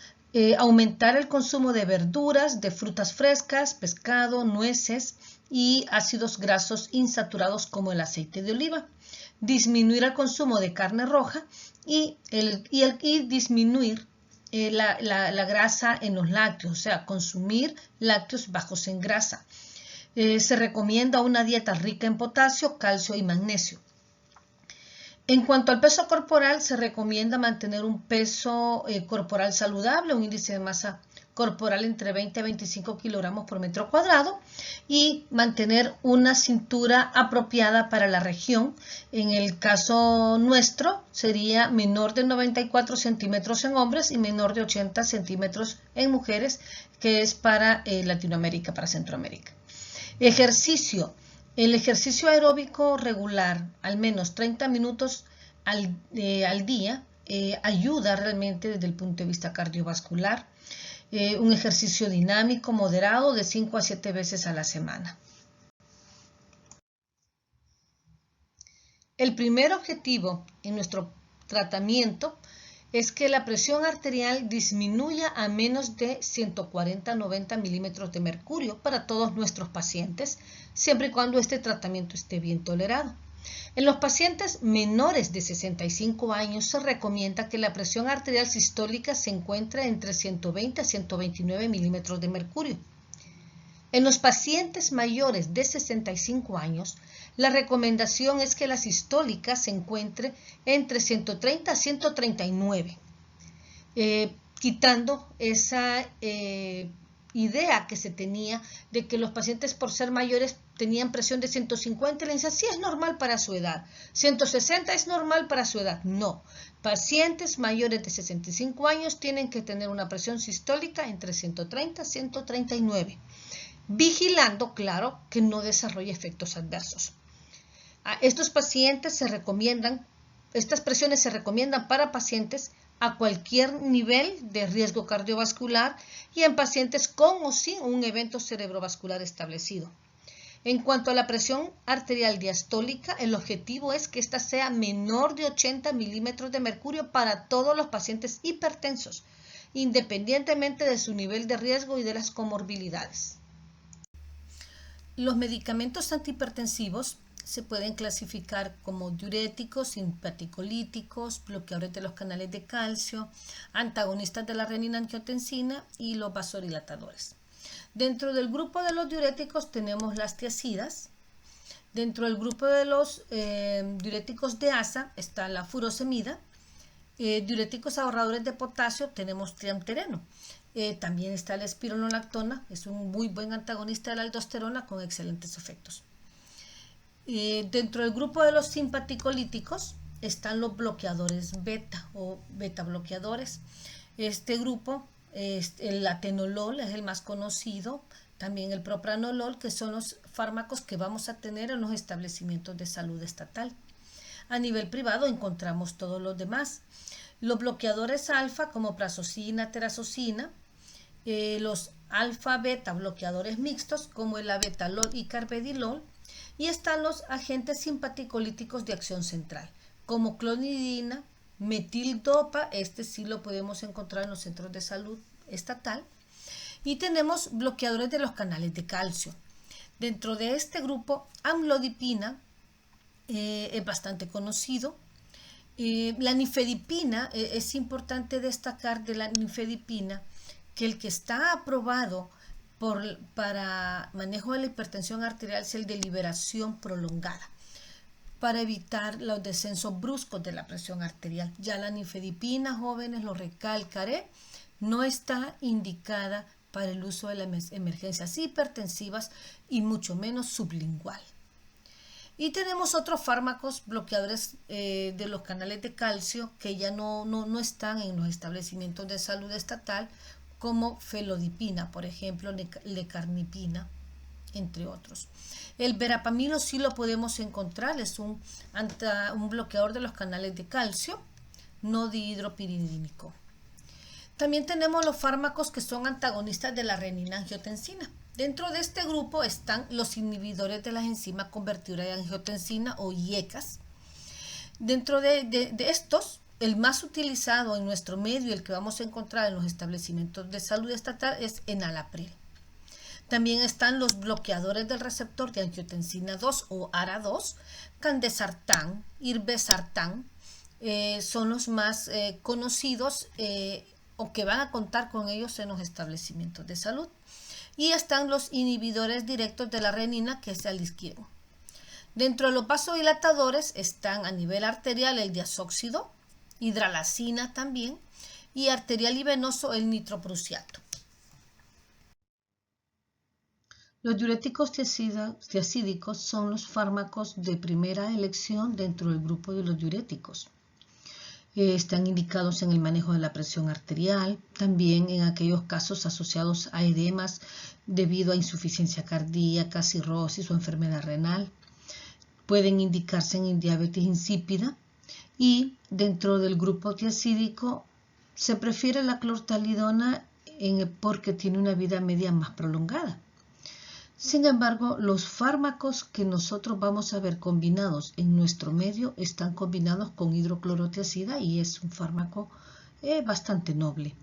S1: aumentar el consumo de verduras, de frutas frescas, pescado, nueces y ácidos grasos insaturados como el aceite de oliva. Disminuir el consumo de carne roja y disminuir la grasa en los lácteos, o sea, consumir lácteos bajos en grasa. Se recomienda una dieta rica en potasio, calcio y magnesio. En cuanto al peso corporal, se recomienda mantener un peso corporal saludable, un índice de masa corporal entre 20 a 25 kilogramos por metro cuadrado y mantener una cintura apropiada para la región. En el caso nuestro sería menor de 94 centímetros en hombres y menor de 80 centímetros en mujeres, que es para Latinoamérica, para Centroamérica. Ejercicio. El ejercicio aeróbico regular, al menos 30 minutos al día, ayuda realmente desde el punto de vista cardiovascular. Un ejercicio dinámico moderado de 5 a 7 veces a la semana. El primer objetivo en nuestro tratamiento es que la presión arterial disminuya a menos de 140-90 milímetros de mercurio para todos nuestros pacientes, siempre y cuando este tratamiento esté bien tolerado. En los pacientes menores de 65 años se recomienda que la presión arterial sistólica se encuentre entre 120 a 129 milímetros de mercurio. En los pacientes mayores de 65 años, la recomendación es que la sistólica se encuentre entre 130 a 139, quitando esa idea que se tenía de que los pacientes por ser mayores tenían presión de 150 y le dicen, sí, es normal para su edad, 160 es normal para su edad. No, pacientes mayores de 65 años tienen que tener una presión sistólica entre 130 y 139, vigilando, claro, que no desarrolle efectos adversos. A estos pacientes se recomiendan, estas presiones se recomiendan para pacientes a cualquier nivel de riesgo cardiovascular y en pacientes con o sin un evento cerebrovascular establecido. En cuanto a la presión arterial diastólica, el objetivo es que ésta sea menor de 80 milímetros de mercurio para todos los pacientes hipertensos, independientemente de su nivel de riesgo y de las comorbilidades. Los medicamentos antihipertensivos se pueden clasificar como diuréticos, simpaticolíticos, bloqueadores de los canales de calcio, antagonistas de la renina-angiotensina y los vasodilatadores. Dentro del grupo de los diuréticos tenemos las tiazidas. Dentro del grupo de los diuréticos de asa está la furosemida. Diuréticos ahorradores de potasio tenemos triamtereno. También está la espironolactona, es un muy buen antagonista de la aldosterona con excelentes efectos. Dentro del grupo de los simpaticolíticos están los bloqueadores beta o beta bloqueadores. Este grupo, el atenolol es el más conocido, también el propranolol, que son los fármacos que vamos a tener en los establecimientos de salud estatal. A nivel privado encontramos todos los demás. Los bloqueadores alfa como prazosina, terazosina, los alfa-beta bloqueadores mixtos como el abetalol y carvedilol, y están los agentes simpaticolíticos de acción central como clonidina, metildopa, este sí lo podemos encontrar en los centros de salud estatal, y tenemos bloqueadores de los canales de calcio. Dentro de este grupo, amlodipina es bastante conocido. La nifedipina, es importante destacar de la nifedipina que el que está aprobado para manejo de la hipertensión arterial es el de liberación prolongada, para evitar los descensos bruscos de la presión arterial. Ya la nifedipina, jóvenes, lo recalcaré, no está indicada para el uso de las emergencias hipertensivas y mucho menos sublingual. Y tenemos otros fármacos bloqueadores de los canales de calcio que ya no están en los establecimientos de salud estatal, como felodipina, por ejemplo, lecarnipina, entre otros. El verapamilo sí lo podemos encontrar, es un bloqueador de los canales de calcio, no dihidropiridínico. También tenemos los fármacos que son antagonistas de la renina-angiotensina. Dentro de este grupo están los inhibidores de las enzimas convertidoras de angiotensina o IECAS. Dentro de estos, el más utilizado en nuestro medio, el que vamos a encontrar en los establecimientos de salud estatal, es enalapril. También están los bloqueadores del receptor de angiotensina 2 o ARA2, candesartán, irbesartán, son los más conocidos o que van a contar con ellos en los establecimientos de salud. Y están los inhibidores directos de la renina, que es el izquierdo. Dentro de los vasodilatadores están a nivel arterial el diazóxido, hidralazina también, y arterial y venoso el nitroprusiato. Los diuréticos tiazídicos son los fármacos de primera elección dentro del grupo de los diuréticos. Están indicados en el manejo de la presión arterial, también en aquellos casos asociados a edemas debido a insuficiencia cardíaca, cirrosis o enfermedad renal. Pueden indicarse en diabetes insípida y dentro del grupo tiazídico se prefiere la clortalidona porque tiene una vida media más prolongada. Sin embargo, los fármacos que nosotros vamos a ver combinados en nuestro medio están combinados con hidroclorotiazida y es un fármaco bastante noble.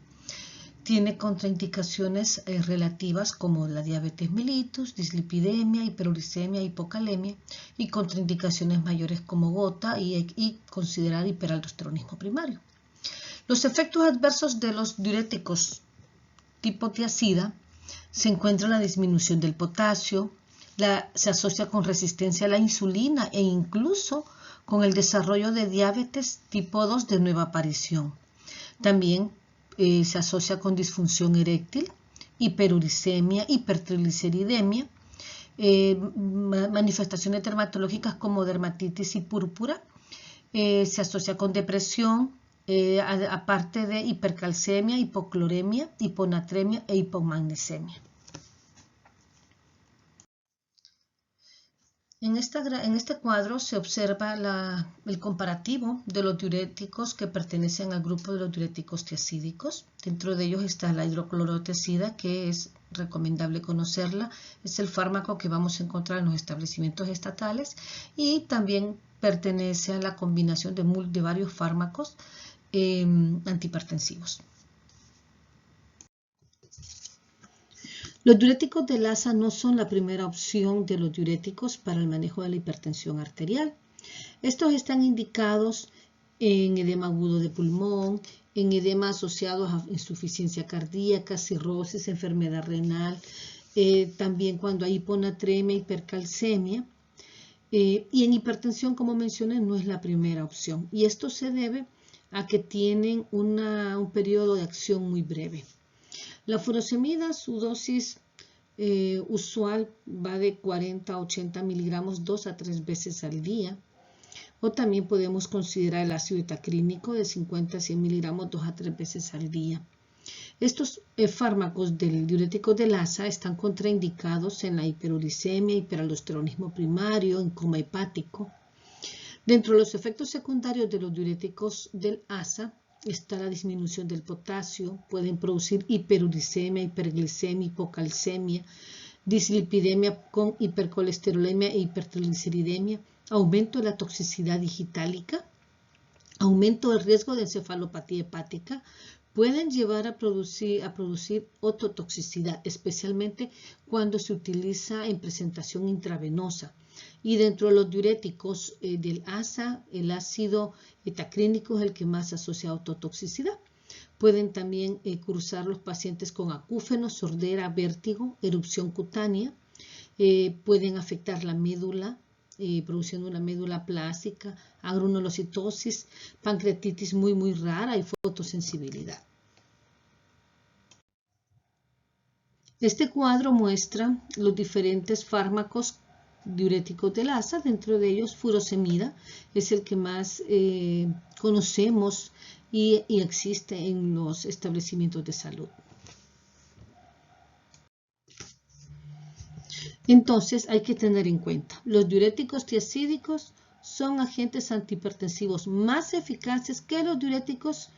S1: Tiene contraindicaciones relativas como la diabetes mellitus, dislipidemia, hiperuricemia, hipocalemia y contraindicaciones mayores como gota y considerar hiperaldosteronismo primario. Los efectos adversos de los diuréticos tipo tiazida se encuentra la disminución del potasio, se asocia con resistencia a la insulina e incluso con el desarrollo de diabetes tipo 2 de nueva aparición. También se asocia con disfunción eréctil, hiperuricemia, hipertrigliceridemia, manifestaciones dermatológicas como dermatitis y púrpura, se asocia con depresión, aparte de hipercalcemia, hipocloremia, hiponatremia e hipomagnesemia. En este cuadro se observa el comparativo de los diuréticos que pertenecen al grupo de los diuréticos tiazídicos. Dentro de ellos está la hidroclorotiazida, que es recomendable conocerla. Es el fármaco que vamos a encontrar en los establecimientos estatales y también pertenece a la combinación de varios fármacos antihipertensivos. Los diuréticos de Lassa no son la primera opción de los diuréticos para el manejo de la hipertensión arterial. Estos están indicados en edema agudo de pulmón, en edema asociados a insuficiencia cardíaca, cirrosis, enfermedad renal, también cuando hay hiponatremia, hipercalcemia. Y en hipertensión, como mencioné, no es la primera opción. Y esto se debe a que tienen un periodo de acción muy breve. La furosemida, su dosis usual va de 40 a 80 miligramos 2 a 3 veces al día. O también podemos considerar el ácido etacrínico de 50 a 100 miligramos 2 a 3 veces al día. Estos fármacos del diurético de Lassa están contraindicados en la hiperuricemia, hiperaldosteronismo primario, en coma hepático. Dentro de los efectos secundarios de los diuréticos del ASA está la disminución del potasio, pueden producir hiperuricemia, hiperglicemia, hipocalcemia, dislipidemia con hipercolesterolemia e hipertrigliceridemia, aumento de la toxicidad digitálica, aumento del riesgo de encefalopatía hepática, pueden llevar a producir ototoxicidad, especialmente cuando se utiliza en presentación intravenosa. Y dentro de los diuréticos del ASA, el ácido etacrínico es el que más asocia a ototoxicidad. Pueden también cruzar los pacientes con acúfenos, sordera, vértigo, erupción cutánea. Pueden afectar la médula, produciendo una médula plástica, agranulocitosis, pancreatitis muy rara y fotosensibilidad. Este cuadro muestra los diferentes fármacos diuréticos de Lassa. Dentro de ellos furosemida es el que más conocemos y existe en los establecimientos de salud. Entonces hay que tener en cuenta, los diuréticos tiazídicos son agentes antihipertensivos más eficaces que los diuréticos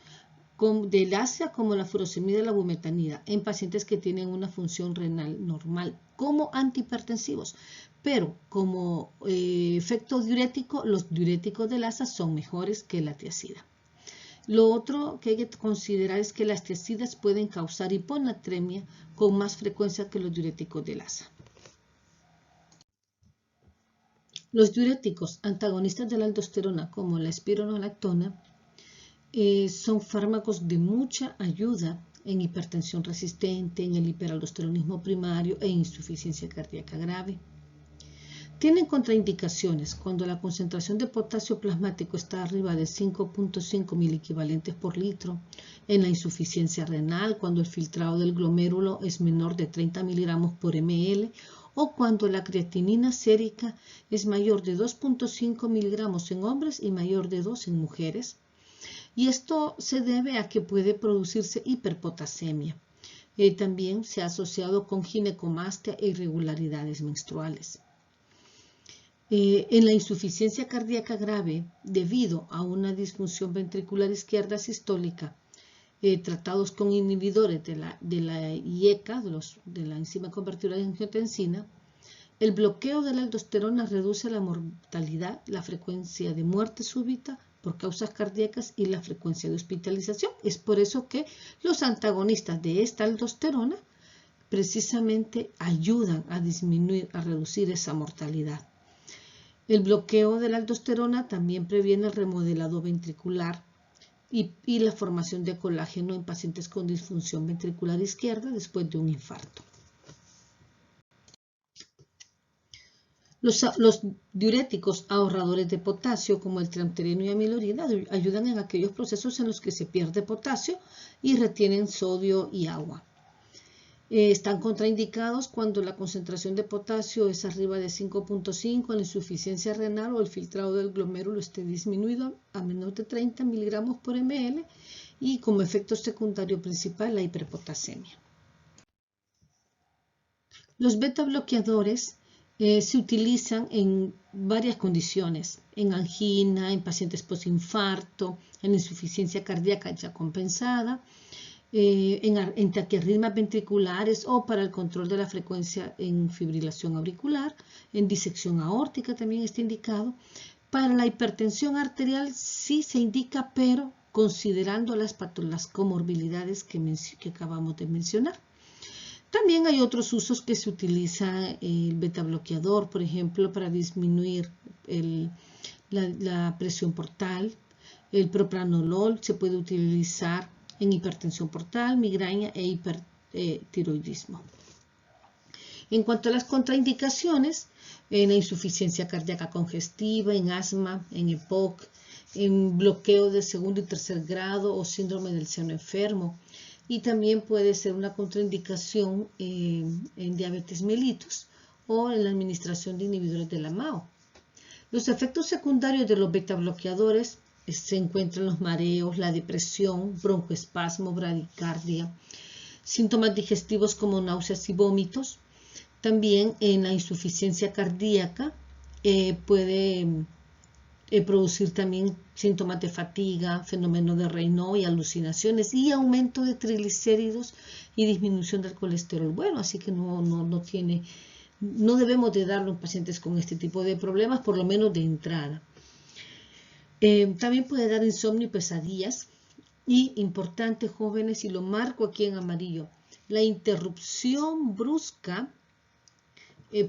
S1: de Lassa como la furosemida y la bumetanida en pacientes que tienen una función renal normal como antihipertensivos, pero como efecto diurético, los diuréticos de Lassa son mejores que la tiazida. Lo otro que hay que considerar es que las tiazidas pueden causar hiponatremia con más frecuencia que los diuréticos de Lassa. Los diuréticos antagonistas de la aldosterona como la espironolactona son fármacos de mucha ayuda en hipertensión resistente, en el hiperaldosteronismo primario e insuficiencia cardíaca grave. Tienen contraindicaciones cuando la concentración de potasio plasmático está arriba de 5.5 miliequivalentes por litro, en la insuficiencia renal, cuando el filtrado del glomérulo es menor de 30 miligramos por ml, o cuando la creatinina sérica es mayor de 2.5 miligramos en hombres y mayor de 2 en mujeres. Y esto se debe a que puede producirse hiperpotasemia. También se ha asociado con ginecomastia e irregularidades menstruales. En la insuficiencia cardíaca grave, debido a una disfunción ventricular izquierda sistólica, tratados con inhibidores de la IECA, de la enzima convertidora de angiotensina, el bloqueo de la aldosterona reduce la mortalidad, la frecuencia de muerte súbita por causas cardíacas y la frecuencia de hospitalización. Es por eso que los antagonistas de esta aldosterona precisamente ayudan a disminuir, a reducir esa mortalidad. El bloqueo de la aldosterona también previene el remodelado ventricular y la formación de colágeno en pacientes con disfunción ventricular izquierda después de un infarto. Los diuréticos ahorradores de potasio, como el triamtereno y amilorida, ayudan en aquellos procesos en los que se pierde potasio y retienen sodio y agua. Están contraindicados cuando la concentración de potasio es arriba de 5.5, la insuficiencia renal o el filtrado del glomérulo esté disminuido a menos de 30 miligramos por ml y como efecto secundario principal la hiperpotasemia. Los beta bloqueadores se utilizan en varias condiciones, en angina, en pacientes postinfarto, en insuficiencia cardíaca ya compensada, en taquiarritmias ventriculares o para el control de la frecuencia en fibrilación auricular, en disección aórtica también está indicado. Para la hipertensión arterial sí se indica, pero considerando las comorbilidades que acabamos de mencionar. También hay otros usos que se utiliza el beta bloqueador, por ejemplo, para disminuir la presión portal. El propranolol se puede utilizar en hipertensión portal, migraña e hipertiroidismo. En cuanto a las contraindicaciones, en la insuficiencia cardíaca congestiva, en asma, en EPOC, en bloqueo de segundo y tercer grado o síndrome del seno enfermo, y también puede ser una contraindicación en diabetes mellitus o en la administración de inhibidores de la MAO. Los efectos secundarios de los beta bloqueadores se encuentran los mareos, la depresión, broncoespasmo, bradicardia, síntomas digestivos como náuseas y vómitos. También en la insuficiencia cardíaca puede producir también síntomas de fatiga, fenómeno de Raynaud y alucinaciones y aumento de triglicéridos y disminución del colesterol bueno, así que no debemos de darlo en pacientes con este tipo de problemas, por lo menos de entrada. También puede dar insomnio y pesadillas. Y importante, jóvenes, y lo marco aquí en amarillo, la interrupción brusca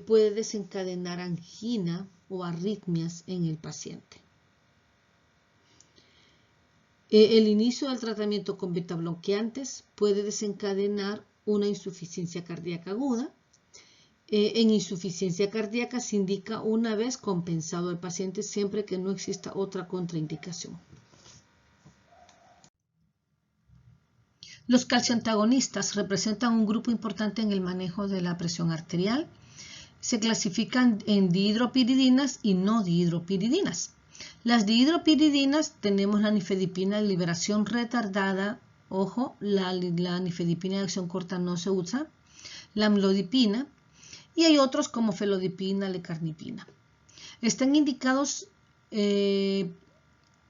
S1: puede desencadenar angina o arritmias en el paciente. El inicio del tratamiento con beta bloqueantes puede desencadenar una insuficiencia cardíaca aguda. En insuficiencia cardíaca se indica una vez compensado el paciente siempre que no exista otra contraindicación. Los calcioantagonistas representan un grupo importante en el manejo de la presión arterial. Se clasifican en dihidropiridinas y no dihidropiridinas. Las dihidropiridinas tenemos la nifedipina de liberación retardada. Ojo, la nifedipina de acción corta no se usa. La amlodipina. Y hay otros como felodipina, lecarnipina. Están indicados en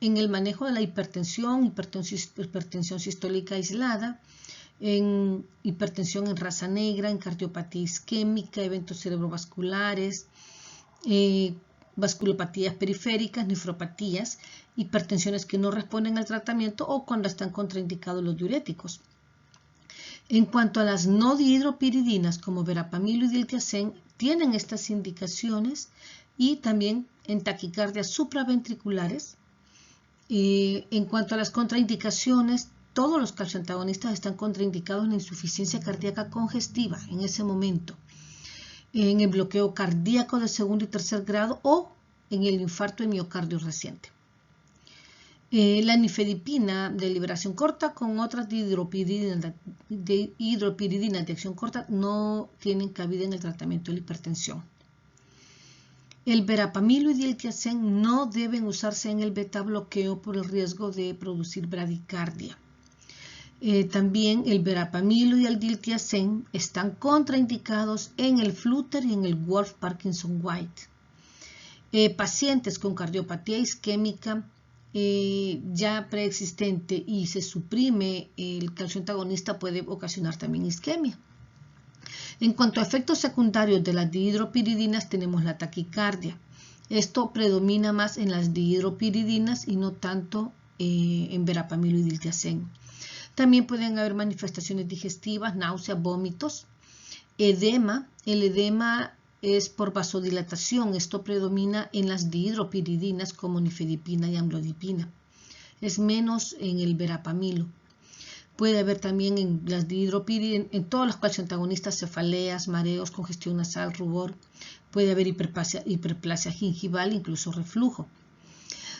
S1: el manejo de la hipertensión sistólica aislada, en hipertensión en raza negra, en cardiopatía isquémica, eventos cerebrovasculares, vasculopatías periféricas, nefropatías, hipertensiones que no responden al tratamiento o cuando están contraindicados los diuréticos. En cuanto a las no dihidropiridinas como verapamilo y diltiazem, tienen estas indicaciones y también en taquicardias supraventriculares. En cuanto a las contraindicaciones, todos los calcioantagonistas están contraindicados en la insuficiencia cardíaca congestiva en ese momento, en el bloqueo cardíaco de segundo y tercer grado o en el infarto de miocardio reciente. La nifedipina de liberación corta con otras dihidropiridinas de acción corta no tienen cabida en el tratamiento de la hipertensión. El verapamilo y diltiazem no deben usarse en el beta bloqueo por el riesgo de producir bradicardia. También el verapamilo y el diltiazem están contraindicados en el Flutter y en el Wolff-Parkinson-White. Pacientes con cardiopatía isquémica ya preexistente y se suprime el calcioantagonista puede ocasionar también isquemia. En cuanto a efectos secundarios de las dihidropiridinas tenemos la taquicardia, Esto predomina más en las dihidropiridinas y no tanto en verapamilo y diltiazem. También pueden haber manifestaciones digestivas, náuseas, vómitos, edema. El edema es por vasodilatación. Esto predomina en las dihidropiridinas como nifedipina y amlodipina. Es menos en el verapamilo. Puede haber también en las dihidropiridinas, en todos los calcioantagonistas, cefaleas, mareos, congestión nasal, rubor. Puede haber hiperplasia gingival, incluso reflujo.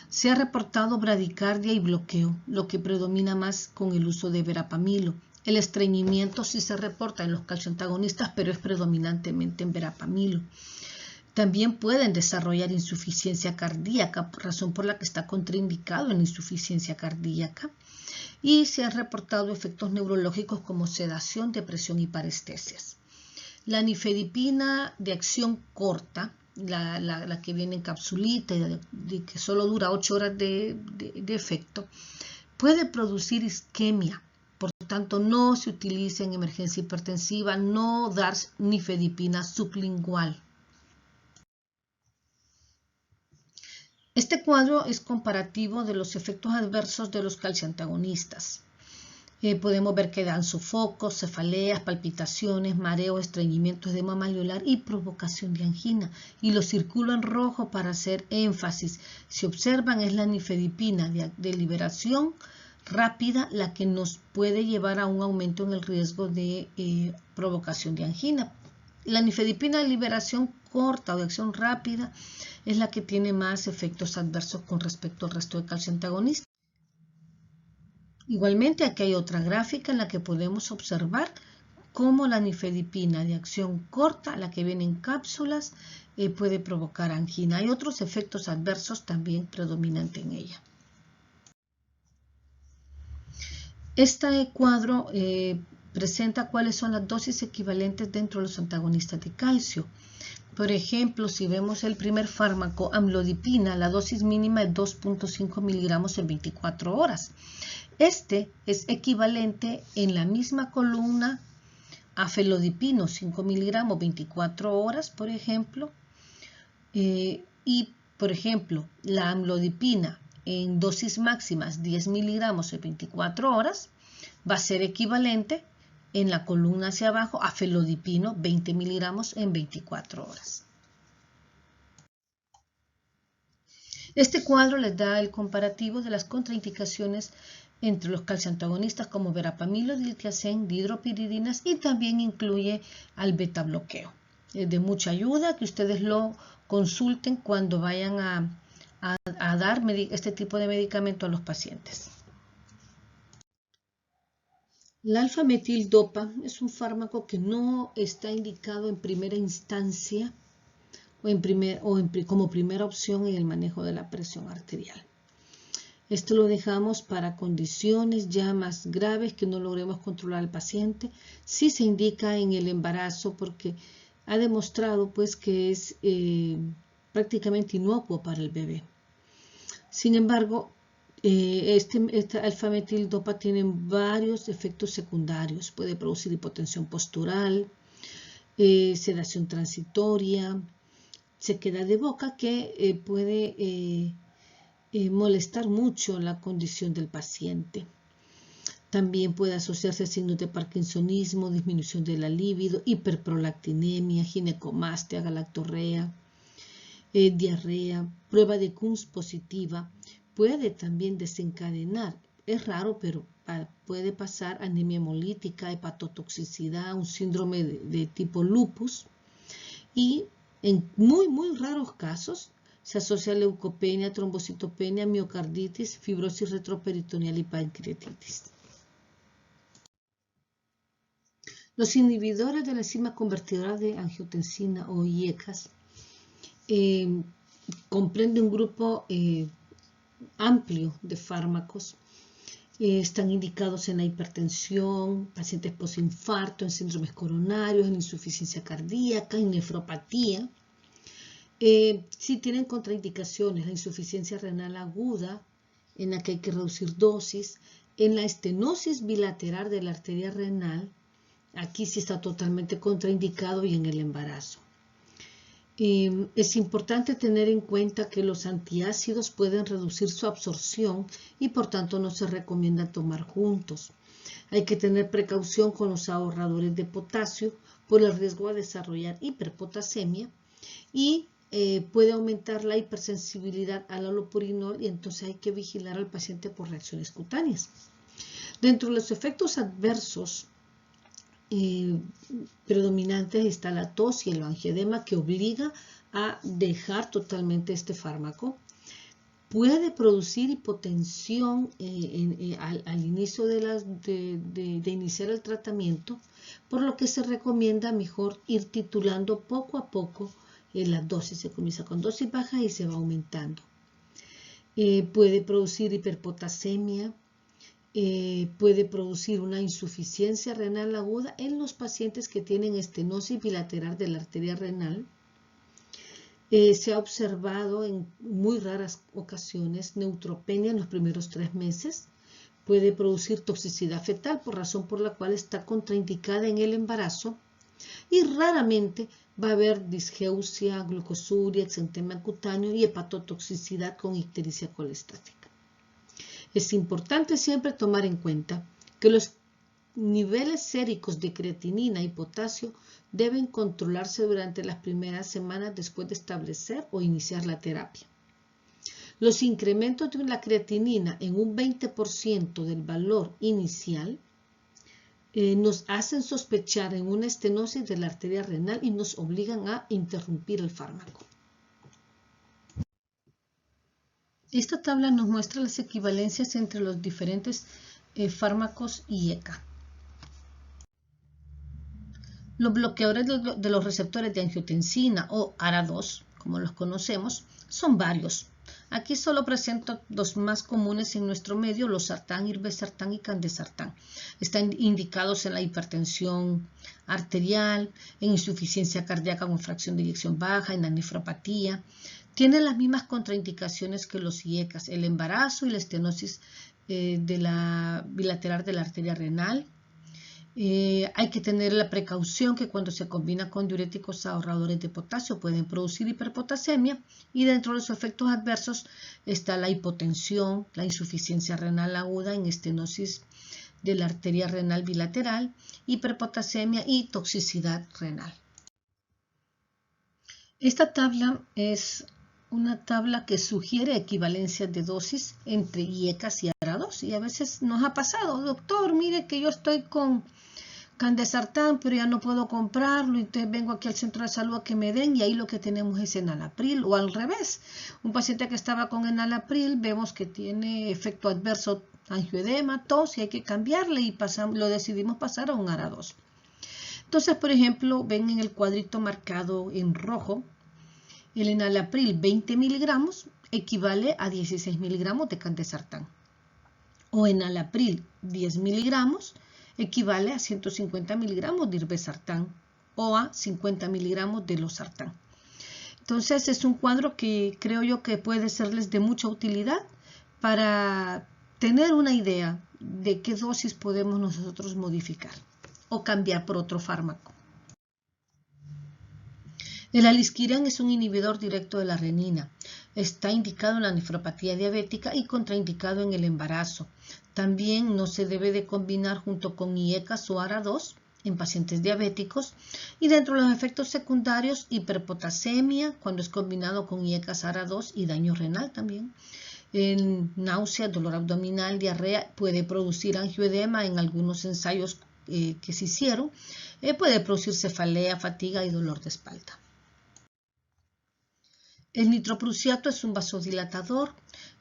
S1: Se ha reportado bradicardia y bloqueo, lo que predomina más con el uso de verapamilo. El estreñimiento sí se reporta en los calcioantagonistas, pero es predominantemente en verapamilo. También pueden desarrollar insuficiencia cardíaca, razón por la que está contraindicado en insuficiencia cardíaca. Y se han reportado efectos neurológicos como sedación, depresión y parestesias. La nifedipina de acción corta, la que viene en capsulita y que solo dura 8 horas de efecto, puede producir isquemia. Por tanto, no se utiliza en emergencia hipertensiva, no dar nifedipina sublingual. Este cuadro es comparativo de los efectos adversos de los calciantagonistas. Podemos ver que dan sofocos, cefaleas, palpitaciones, mareo, estreñimiento, edema malleolar y provocación de angina. Y lo circulo en rojo para hacer énfasis. Si observan, es la nifedipina de liberación rápida la que nos puede llevar a un aumento en el riesgo de provocación de angina. La nifedipina de liberación corta o de acción rápida es la que tiene más efectos adversos con respecto al resto de calcioantagonistas. Igualmente, aquí hay otra gráfica en la que podemos observar cómo la nifedipina de acción corta, la que viene en cápsulas, puede provocar angina. Hay otros efectos adversos también predominantes en ella. Este cuadro presenta cuáles son las dosis equivalentes dentro de los antagonistas de calcio. Por ejemplo, si vemos el primer fármaco, amlodipina, la dosis mínima es 2.5 miligramos en 24 horas. Este es equivalente en la misma columna a felodipino, 5 miligramos 24 horas, por ejemplo. Y, por ejemplo, la amlodipina en dosis máximas 10 miligramos en 24 horas va a ser equivalente en la columna hacia abajo a felodipino 20 miligramos en 24 horas. Este cuadro les da el comparativo de las contraindicaciones entre los calciantagonistas como verapamilo, diltiazem, dihidropiridinas y también incluye al beta bloqueo. Es de mucha ayuda que ustedes lo consulten cuando vayan a dar este tipo de medicamento a los pacientes. La alfa-metildopa es un fármaco que no está indicado en primera instancia como primera opción en el manejo de la presión arterial. Esto lo dejamos para condiciones ya más graves que no logremos controlar al paciente. Sí se indica en el embarazo porque ha demostrado pues que es prácticamente inocuo para el bebé. Sin embargo, esta alfa-metildopa tiene varios efectos secundarios. Puede producir hipotensión postural, sedación transitoria, sequedad de boca que puede molestar mucho la condición del paciente. También puede asociarse a signos de parkinsonismo, disminución de la libido, hiperprolactinemia, ginecomastia, galactorrea, diarrea, prueba de Kunz positiva. Puede también desencadenar, es raro, pero puede pasar anemia hemolítica, hepatotoxicidad, un síndrome de tipo lupus. Y en muy raros casos se asocia a leucopenia, trombocitopenia, miocarditis, fibrosis retroperitoneal y pancreatitis. Los inhibidores de la enzima convertidora de angiotensina o IECAS comprenden un grupo amplio de fármacos. Están indicados en la hipertensión, pacientes posinfarto, en síndromes coronarios, en insuficiencia cardíaca, en nefropatía. Si tienen contraindicaciones, la insuficiencia renal aguda, en la que hay que reducir dosis, en la estenosis bilateral de la arteria renal, aquí sí está totalmente contraindicado y en el embarazo. Es importante tener en cuenta que los antiácidos pueden reducir su absorción y por tanto no se recomienda tomar juntos. Hay que tener precaución con los ahorradores de potasio por el riesgo de desarrollar hiperpotasemia y puede aumentar la hipersensibilidad al allopurinol y entonces hay que vigilar al paciente por reacciones cutáneas. Dentro de los efectos adversos predominantes está la tos y el angioedema que obliga a dejar totalmente este fármaco. Puede producir hipotensión al inicio de iniciar el tratamiento, por lo que se recomienda mejor ir titulando poco a poco la dosis. Se comienza con dosis baja y se va aumentando. Puede producir hiperpotasemia, puede producir una insuficiencia renal aguda en los pacientes que tienen estenosis bilateral de la arteria renal. Se ha observado en muy raras ocasiones neutropenia en los primeros 3 meses. Puede producir toxicidad fetal, por razón por la cual está contraindicada en el embarazo. Y raramente va a haber disgeusia, glucosuria, exantema cutáneo y hepatotoxicidad con ictericia colestática. Es importante siempre tomar en cuenta que los niveles séricos de creatinina y potasio deben controlarse durante las primeras semanas después de establecer o iniciar la terapia. Los incrementos de la creatinina en un 20% del valor inicial nos hacen sospechar en una estenosis de la arteria renal y nos obligan a interrumpir el fármaco. Esta tabla nos muestra las equivalencias entre los diferentes fármacos IECA. Los bloqueadores de los receptores de angiotensina o ARA2, como los conocemos, son varios. Aquí solo presento los más comunes en nuestro medio, losartán, irbesartán y candesartán. Están indicados en la hipertensión arterial, en insuficiencia cardíaca con fracción de eyección baja, en la nefropatía. Tienen las mismas contraindicaciones que los IECAS, el embarazo y la estenosis bilateral de la arteria renal. Hay que tener la precaución que cuando se combina con diuréticos ahorradores de potasio pueden producir hiperpotasemia y dentro de los efectos adversos está la hipotensión, la insuficiencia renal aguda en estenosis de la arteria renal bilateral, hiperpotasemia y toxicidad renal. Esta tabla es una tabla que sugiere equivalencias de dosis entre IECAS y ARA2 y a veces nos ha pasado, doctor, mire que yo estoy con candesartán, pero ya no puedo comprarlo, entonces vengo aquí al centro de salud a que me den y ahí lo que tenemos es enalapril o al revés. Un paciente que estaba con enalapril vemos que tiene efecto adverso angioedema, tos y hay que cambiarle y lo decidimos pasar a un ARA2. Entonces, por ejemplo, ven en el cuadrito marcado en rojo, el enalapril 20 miligramos equivale a 16 miligramos de candesartán. O enalapril 10 miligramos equivale a 150 miligramos de irbesartán o a 50 miligramos de losartán. Entonces es un cuadro que creo yo que puede serles de mucha utilidad para tener una idea de qué dosis podemos nosotros modificar o cambiar por otro fármaco. El alisquirán es un inhibidor directo de la renina. Está indicado en la nefropatía diabética y contraindicado en el embarazo. También no se debe de combinar junto con IECAS o ARA2 en pacientes diabéticos. Y dentro de los efectos secundarios, hiperpotasemia cuando es combinado con IECAS ARA2 y daño renal también. Náusea, dolor abdominal, diarrea, puede producir angioedema en algunos ensayos que se hicieron. Puede producir cefalea, fatiga y dolor de espalda. El nitroprusiato es un vasodilatador,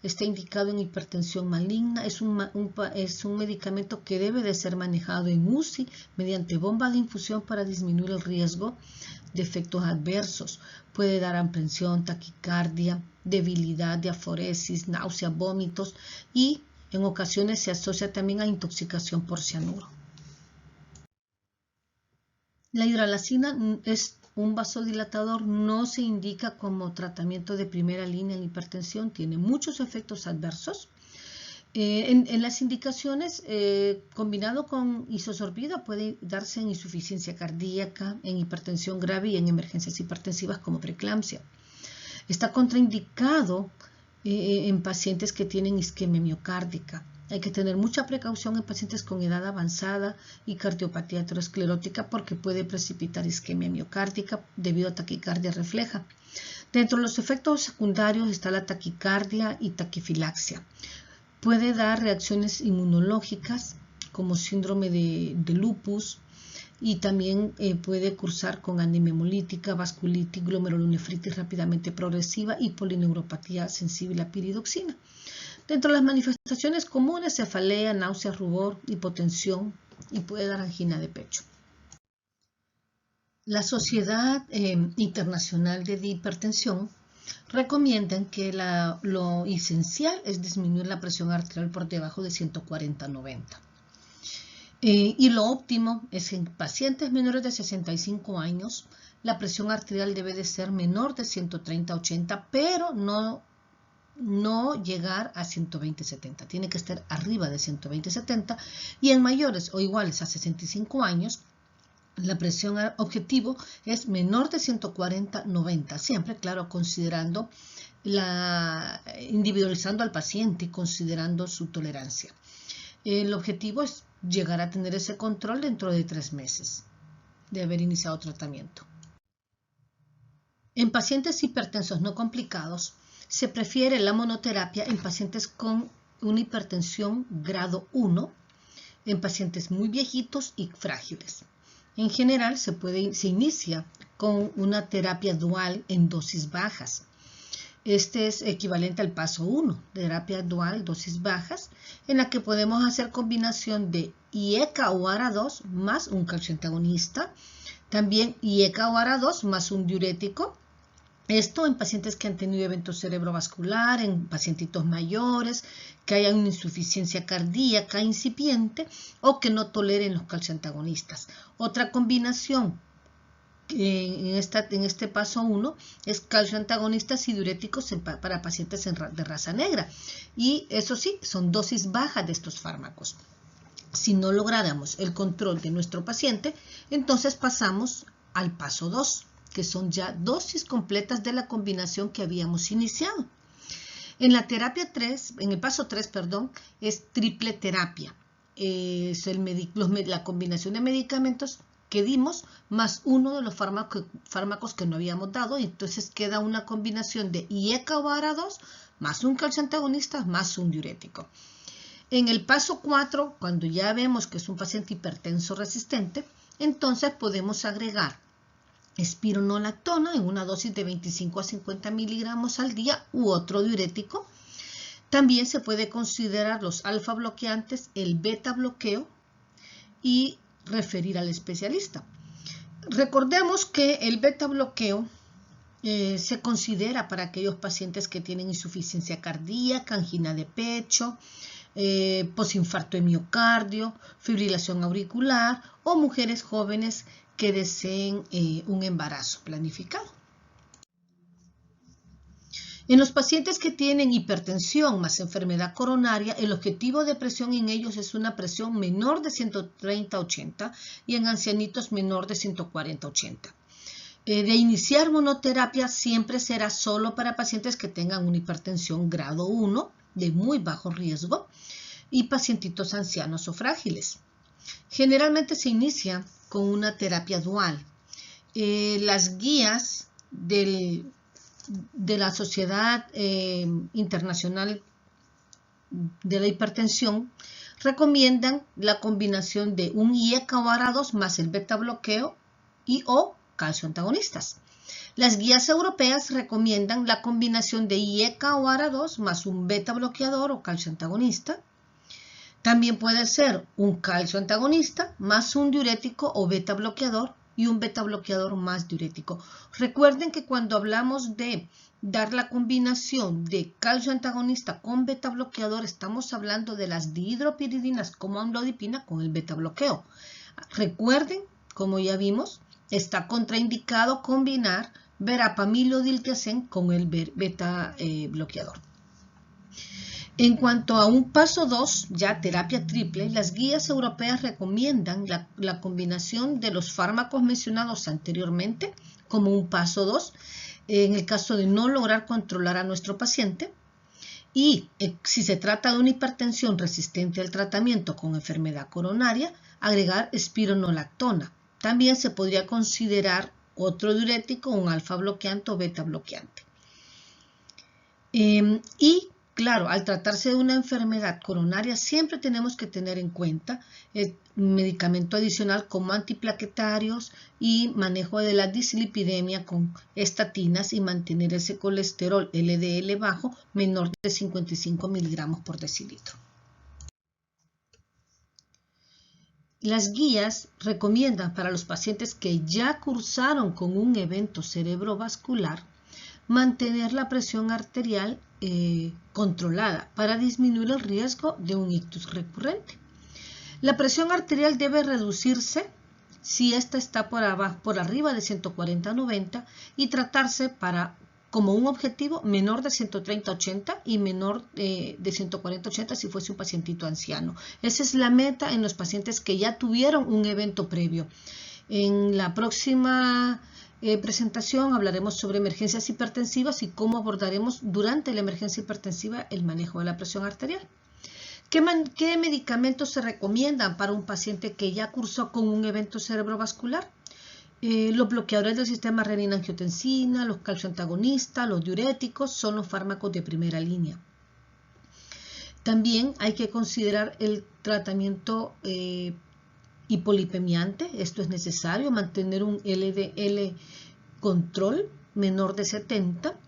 S1: está indicado en hipertensión maligna, es un medicamento que debe de ser manejado en UCI mediante bomba de infusión para disminuir el riesgo de efectos adversos. Puede dar aprensión, taquicardia, debilidad, diaforesis, náusea, vómitos y en ocasiones se asocia también a intoxicación por cianuro. La hidralazina es un vasodilatador, no se indica como tratamiento de primera línea en hipertensión, tiene muchos efectos adversos. En las indicaciones, combinado con isosorbida, puede darse en insuficiencia cardíaca, en hipertensión grave y en emergencias hipertensivas como preeclampsia. Está contraindicado en pacientes que tienen isquemia miocárdica. Hay que tener mucha precaución en pacientes con edad avanzada y cardiopatía aterosclerótica porque puede precipitar isquemia miocárdica debido a taquicardia refleja. Dentro de los efectos secundarios está la taquicardia y taquifilaxia. Puede dar reacciones inmunológicas como síndrome de lupus y también puede cursar con anemia hemolítica, vasculitis, glomerulonefritis rápidamente progresiva y polineuropatía sensible a piridoxina. Dentro de las manifestaciones comunes, cefalea, náusea, rubor, hipotensión y puede dar angina de pecho. La Sociedad Internacional de Hipertensión recomiendan que lo esencial es disminuir la presión arterial por debajo de 140/90. Y lo óptimo es que en pacientes menores de 65 años la presión arterial debe de ser menor de 130/80, pero no llegar a 120/70. Tiene que estar arriba de 120/70 y en mayores o iguales a 65 años la presión objetivo es menor de 140/90, siempre, claro, individualizando al paciente y considerando su tolerancia. El objetivo es llegar a tener ese control dentro de 3 meses de haber iniciado tratamiento. En pacientes hipertensos no complicados, se prefiere la monoterapia en pacientes con una hipertensión grado 1, en pacientes muy viejitos y frágiles. En general, se inicia con una terapia dual en dosis bajas. Este es equivalente al paso 1, terapia dual, dosis bajas, en la que podemos hacer combinación de IECA o ARA2 más un calcio antagonista, también IECA o ARA2 más un diurético. Esto en pacientes que han tenido evento cerebrovascular, en pacientitos mayores, que hayan una insuficiencia cardíaca incipiente o que no toleren los calcioantagonistas. Otra combinación en este paso 1 es calcioantagonistas y diuréticos para pacientes de raza negra. Y eso sí, son dosis bajas de estos fármacos. Si no lográramos el control de nuestro paciente, entonces pasamos al paso 2. Que son ya dosis completas de la combinación que habíamos iniciado. En la terapia 3, en el paso 3, es triple terapia. Es la combinación de medicamentos que dimos más uno de los fármacos que no habíamos dado, y entonces queda una combinación de IECA o ARA2 más un calcio antagonista más un diurético. En el paso 4, cuando ya vemos que es un paciente hipertenso resistente, entonces podemos agregar espironolactona en una dosis de 25 a 50 miligramos al día u otro diurético. También se puede considerar los alfa bloqueantes, el beta bloqueo y referir al especialista. Recordemos que el beta bloqueo se considera para aquellos pacientes que tienen insuficiencia cardíaca, angina de pecho, posinfarto de miocardio, fibrilación auricular o mujeres jóvenes que deseen un embarazo planificado. En los pacientes que tienen hipertensión más enfermedad coronaria, el objetivo de presión en ellos es una presión menor de 130/80 y en ancianitos menor de 140/80. De iniciar monoterapia siempre será solo para pacientes que tengan una hipertensión grado 1 de muy bajo riesgo y pacientitos ancianos o frágiles. Generalmente se inicia con una terapia dual. Las guías de la Sociedad Internacional de la Hipertensión recomiendan la combinación de un IECA o ARA2 más el beta bloqueo y o calcio antagonistas. Las guías europeas recomiendan la combinación de IECA o ARA2 más un beta bloqueador o calcio antagonista. También puede ser un calcio antagonista más un diurético o beta bloqueador y un beta bloqueador más diurético. Recuerden que cuando hablamos de dar la combinación de calcio antagonista con beta bloqueador, estamos hablando de las dihidropiridinas como amlodipina con el beta bloqueo. Recuerden, como ya vimos, está contraindicado combinar verapamil o diltiazem con el beta bloqueador. En cuanto a un paso 2, ya terapia triple, las guías europeas recomiendan la combinación de los fármacos mencionados anteriormente como un paso 2, en el caso de no lograr controlar a nuestro paciente. Y si se trata de una hipertensión resistente al tratamiento con enfermedad coronaria, agregar espironolactona. También se podría considerar otro diurético, un alfa bloqueante o beta bloqueante. Y claro, al tratarse de una enfermedad coronaria, siempre tenemos que tener en cuenta el medicamento adicional como antiplaquetarios y manejo de la dislipidemia con estatinas y mantener ese colesterol LDL bajo menor de 55 miligramos por decilitro. Las guías recomiendan para los pacientes que ya cursaron con un evento cerebrovascular mantener la presión arterial controlada para disminuir el riesgo de un ictus recurrente. La presión arterial debe reducirse si ésta está por arriba de 140/90 y tratarse como un objetivo menor de 130/80 y menor de 140/80 si fuese un pacientito anciano. Esa es la meta en los pacientes que ya tuvieron un evento previo. En la próxima presentación hablaremos sobre emergencias hipertensivas y cómo abordaremos durante la emergencia hipertensiva el manejo de la presión arterial. ¿Qué medicamentos se recomiendan para un paciente que ya cursó con un evento cerebrovascular? Los bloqueadores del sistema renina-angiotensina, los calcioantagonistas, los diuréticos son los fármacos de primera línea. También hay que considerar el tratamiento hipolipemiante. Esto es necesario, mantener un LDL control menor de 70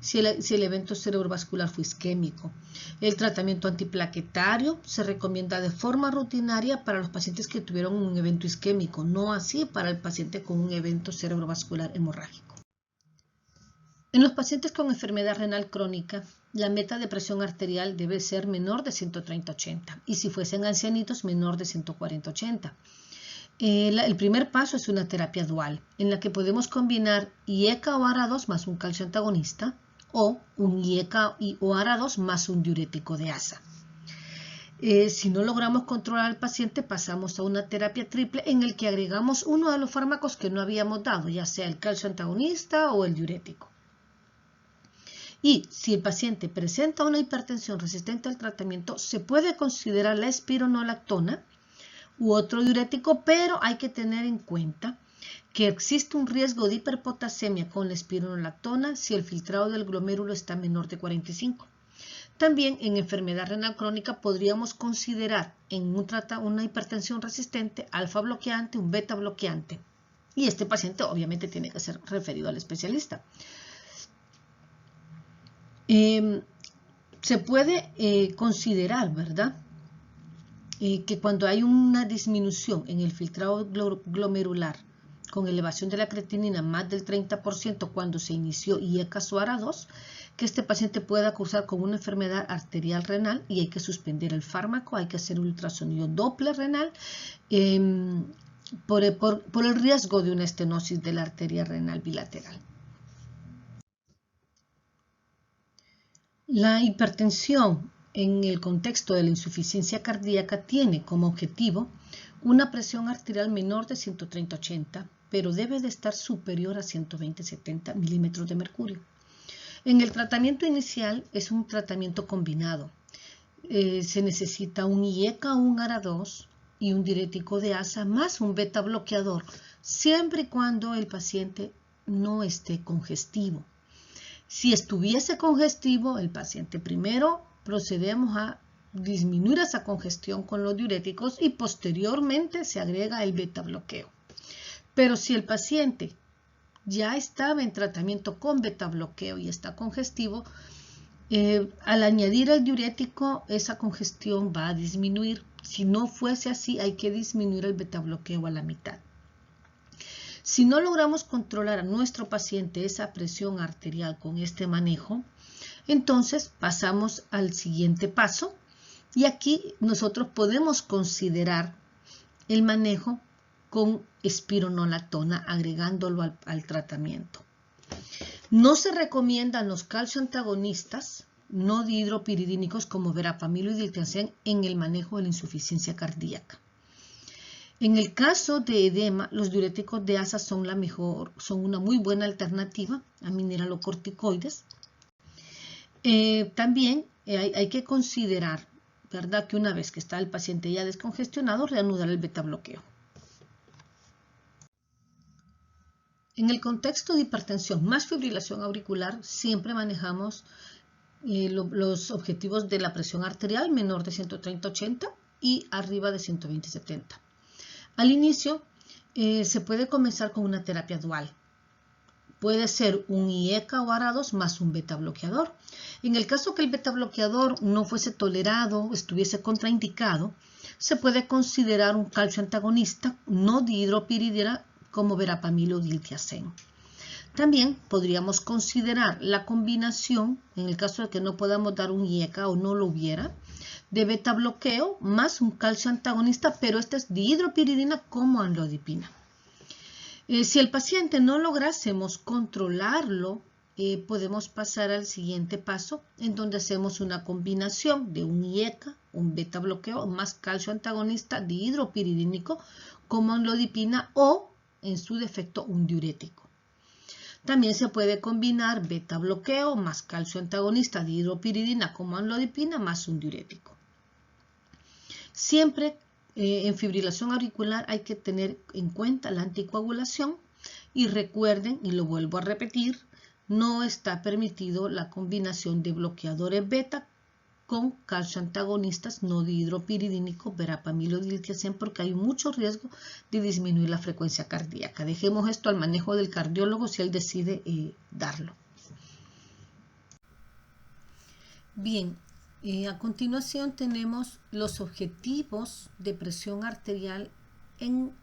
S1: si el evento cerebrovascular fue isquémico. El tratamiento antiplaquetario se recomienda de forma rutinaria para los pacientes que tuvieron un evento isquémico, no así para el paciente con un evento cerebrovascular hemorrágico. En los pacientes con enfermedad renal crónica, la meta de presión arterial debe ser menor de 130/80 y si fuesen ancianitos, menor de 140/80. El primer paso es una terapia dual, en la que podemos combinar IECA o ARA2 más un calcio antagonista o un IECA o ARA2 más un diurético de asa. Si no logramos controlar al paciente, pasamos a una terapia triple en el que agregamos uno de los fármacos que no habíamos dado, ya sea el calcio antagonista o el diurético. Y si el paciente presenta una hipertensión resistente al tratamiento, se puede considerar la espironolactona u otro diurético, pero hay que tener en cuenta que existe un riesgo de hiperpotasemia con la espironolactona si el filtrado del glomérulo está menor de 45. También en enfermedad renal crónica podríamos considerar en una hipertensión resistente alfa bloqueante, un beta bloqueante. Y este paciente obviamente tiene que ser referido al especialista. Se puede considerar, ¿verdad?, que cuando hay una disminución en el filtrado glomerular con elevación de la creatinina más del 30% cuando se inició IECA o ARA2, que este paciente pueda cursar con una enfermedad arterial renal y hay que suspender el fármaco, hay que hacer un ultrasonido Doppler renal por el riesgo de una estenosis de la arteria renal bilateral. La hipertensión en el contexto de la insuficiencia cardíaca tiene como objetivo una presión arterial menor de 130/80, pero debe de estar superior a 120/70 milímetros de mercurio. En el tratamiento inicial es un tratamiento combinado. Se necesita un IECA o un ARA2 y un diurético de asa más un beta bloqueador, siempre y cuando el paciente no esté congestivo. Si estuviese congestivo, el paciente primero procedemos a disminuir esa congestión con los diuréticos y posteriormente se agrega el beta bloqueo. Pero si el paciente ya estaba en tratamiento con beta bloqueo y está congestivo, al añadir el diurético esa congestión va a disminuir. Si no fuese así, hay que disminuir el beta bloqueo a la mitad. Si no logramos controlar a nuestro paciente esa presión arterial con este manejo, entonces pasamos al siguiente paso y aquí nosotros podemos considerar el manejo con espironolactona agregándolo al tratamiento. No se recomiendan los calcioantagonistas no dihidropiridínicos como verapamilo y diltiazem en el manejo de la insuficiencia cardíaca. En el caso de edema, los diuréticos de asa son una muy buena alternativa a mineralocorticoides. También hay que considerar, ¿verdad?, que una vez que está el paciente ya descongestionado, reanudar el beta bloqueo. En el contexto de hipertensión más fibrilación auricular, siempre manejamos los objetivos de la presión arterial menor de 130/80 y arriba de 120/70. Al inicio se puede comenzar con una terapia dual. Puede ser un IECA o ARA2 más un beta bloqueador. En el caso que el beta bloqueador no fuese tolerado, estuviese contraindicado, se puede considerar un calcio antagonista no dihidropiridina como verapamilo o diltiazem. También podríamos considerar la combinación, en el caso de que no podamos dar un IECA o no lo hubiera, de beta bloqueo más un calcio antagonista, pero este es dihidropiridina como amlodipina. Si el paciente no lográsemos controlarlo, podemos pasar al siguiente paso, en donde hacemos una combinación de un IECA, un beta bloqueo más calcio antagonista dihidropiridínico como amlodipina o, en su defecto, un diurético. También se puede combinar beta bloqueo más calcio antagonista dihidropiridina como amlodipina más un diurético. Siempre en fibrilación auricular hay que tener en cuenta la anticoagulación y recuerden, y lo vuelvo a repetir, no está permitido la combinación de bloqueadores beta con calcio antagonistas no dihidropiridínicos, verapamilo, diltiazem, porque hay mucho riesgo de disminuir la frecuencia cardíaca. Dejemos esto al manejo del cardiólogo si él decide darlo. Bien, a continuación tenemos los objetivos de presión arterial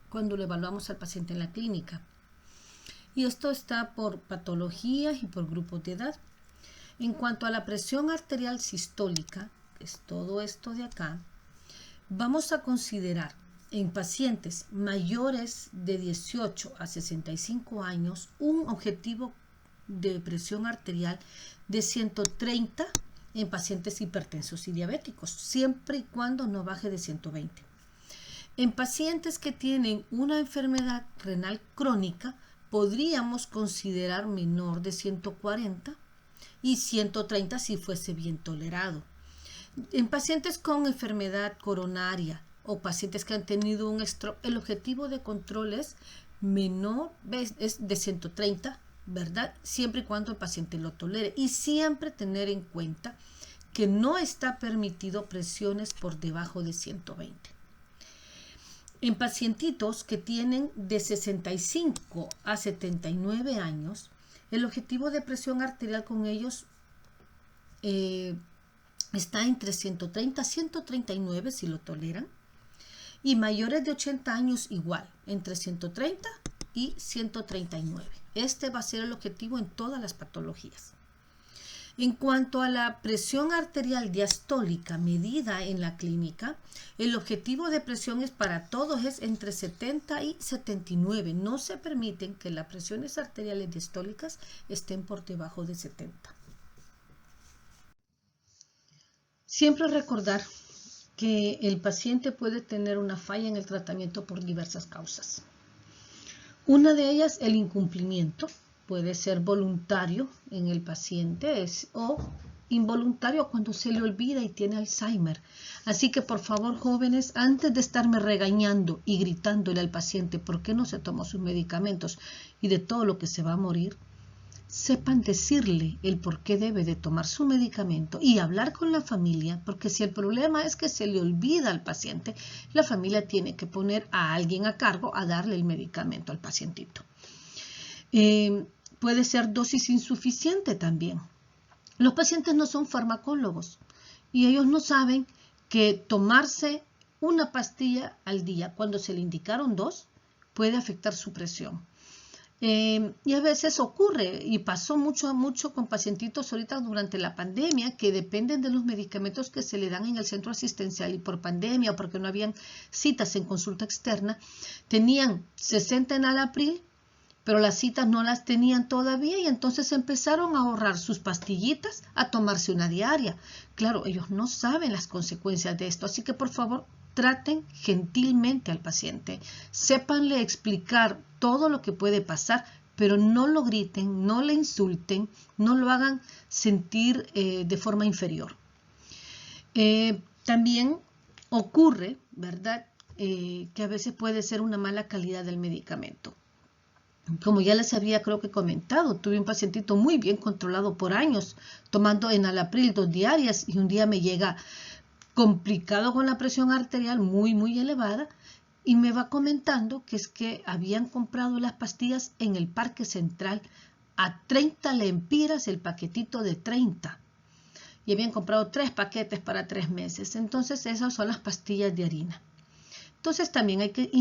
S1: cuando lo evaluamos al paciente en la clínica. Y esto está por patologías y por grupos de edad. En cuanto a la presión arterial sistólica, que es todo esto de acá, vamos a considerar en pacientes mayores de 18 a 65 años un objetivo de presión arterial de 130 en pacientes hipertensos y diabéticos, siempre y cuando no baje de 120. En pacientes que tienen una enfermedad renal crónica, podríamos considerar menor de 140 y 130 si fuese bien tolerado. En pacientes con enfermedad coronaria o pacientes que han tenido un stroke, el objetivo de control es menor, es de 130, ¿verdad? Siempre y cuando el paciente lo tolere. Y siempre tener en cuenta que no está permitido presiones por debajo de 120. En pacientitos que tienen de 65 a 79 años, el objetivo de presión arterial con ellos está entre 130 a 139 si lo toleran. Y mayores de 80 años igual, entre 130 y 139. Este va a ser el objetivo en todas las patologías. En cuanto a la presión arterial diastólica medida en la clínica, el objetivo de presión para todos es entre 70 y 79. No se permiten que las presiones arteriales diastólicas estén por debajo de 70. Siempre recordar que el paciente puede tener una falla en el tratamiento por diversas causas. Una de ellas, el incumplimiento. Puede ser voluntario en el paciente o involuntario cuando se le olvida y tiene Alzheimer. Así que por favor, jóvenes, antes de estarme regañando y gritándole al paciente por qué no se tomó sus medicamentos y de todo lo que se va a morir, sepan decirle el por qué debe de tomar su medicamento y hablar con la familia, porque si el problema es que se le olvida al paciente, la familia tiene que poner a alguien a cargo a darle el medicamento al pacientito. Puede ser dosis insuficiente también. Los pacientes no son farmacólogos y ellos no saben que tomarse una pastilla al día cuando se le indicaron 2 puede afectar su presión. Y a veces ocurre, y pasó mucho con pacientitos ahorita durante la pandemia, que dependen de los medicamentos que se le dan en el centro asistencial y por pandemia o porque no habían citas en consulta externa, tenían 60 enalapril pero las citas no las tenían todavía y entonces empezaron a ahorrar sus pastillitas a tomarse una diaria. Claro, ellos no saben las consecuencias de esto, así que por favor traten gentilmente al paciente, sépanle explicar todo lo que puede pasar, pero no lo griten, no le insulten, no lo hagan sentir de forma inferior. También ocurre, ¿verdad?, que a veces puede ser una mala calidad del medicamento. Como ya les había creo que comentado, tuve un pacientito muy bien controlado por años, tomando enalapril 2 diarias y un día me llega complicado con la presión arterial muy elevada y me va comentando que es que habían comprado las pastillas en el Parque Central a 30 lempiras el paquetito de 30 y habían comprado 3 paquetes para 3 meses. Entonces esas son las pastillas de harina. Entonces también hay que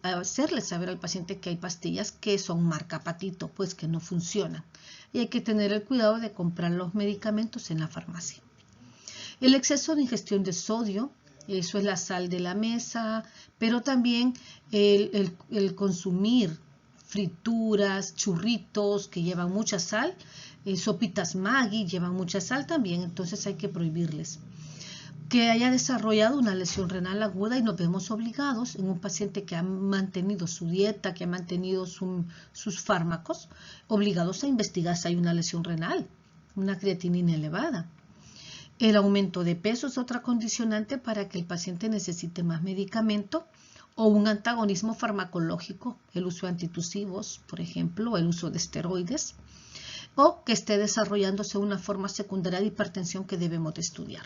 S1: hacerle saber al paciente que hay pastillas que son marca Patito, pues que no funcionan. Y hay que tener el cuidado de comprar los medicamentos en la farmacia. El exceso de ingestión de sodio, eso es la sal de la mesa, pero también el consumir frituras, churritos que llevan mucha sal, sopitas Maggi llevan mucha sal también, entonces hay que prohibirles. Que haya desarrollado una lesión renal aguda y nos vemos obligados en un paciente que ha mantenido su dieta, que ha mantenido sus fármacos, obligados a investigar si hay una lesión renal, una creatinina elevada. El aumento de peso es otra condicionante para que el paciente necesite más medicamento o un antagonismo farmacológico, el uso de antitusivos, por ejemplo, el uso de esteroides, o que esté desarrollándose una forma secundaria de hipertensión que debemos de estudiar.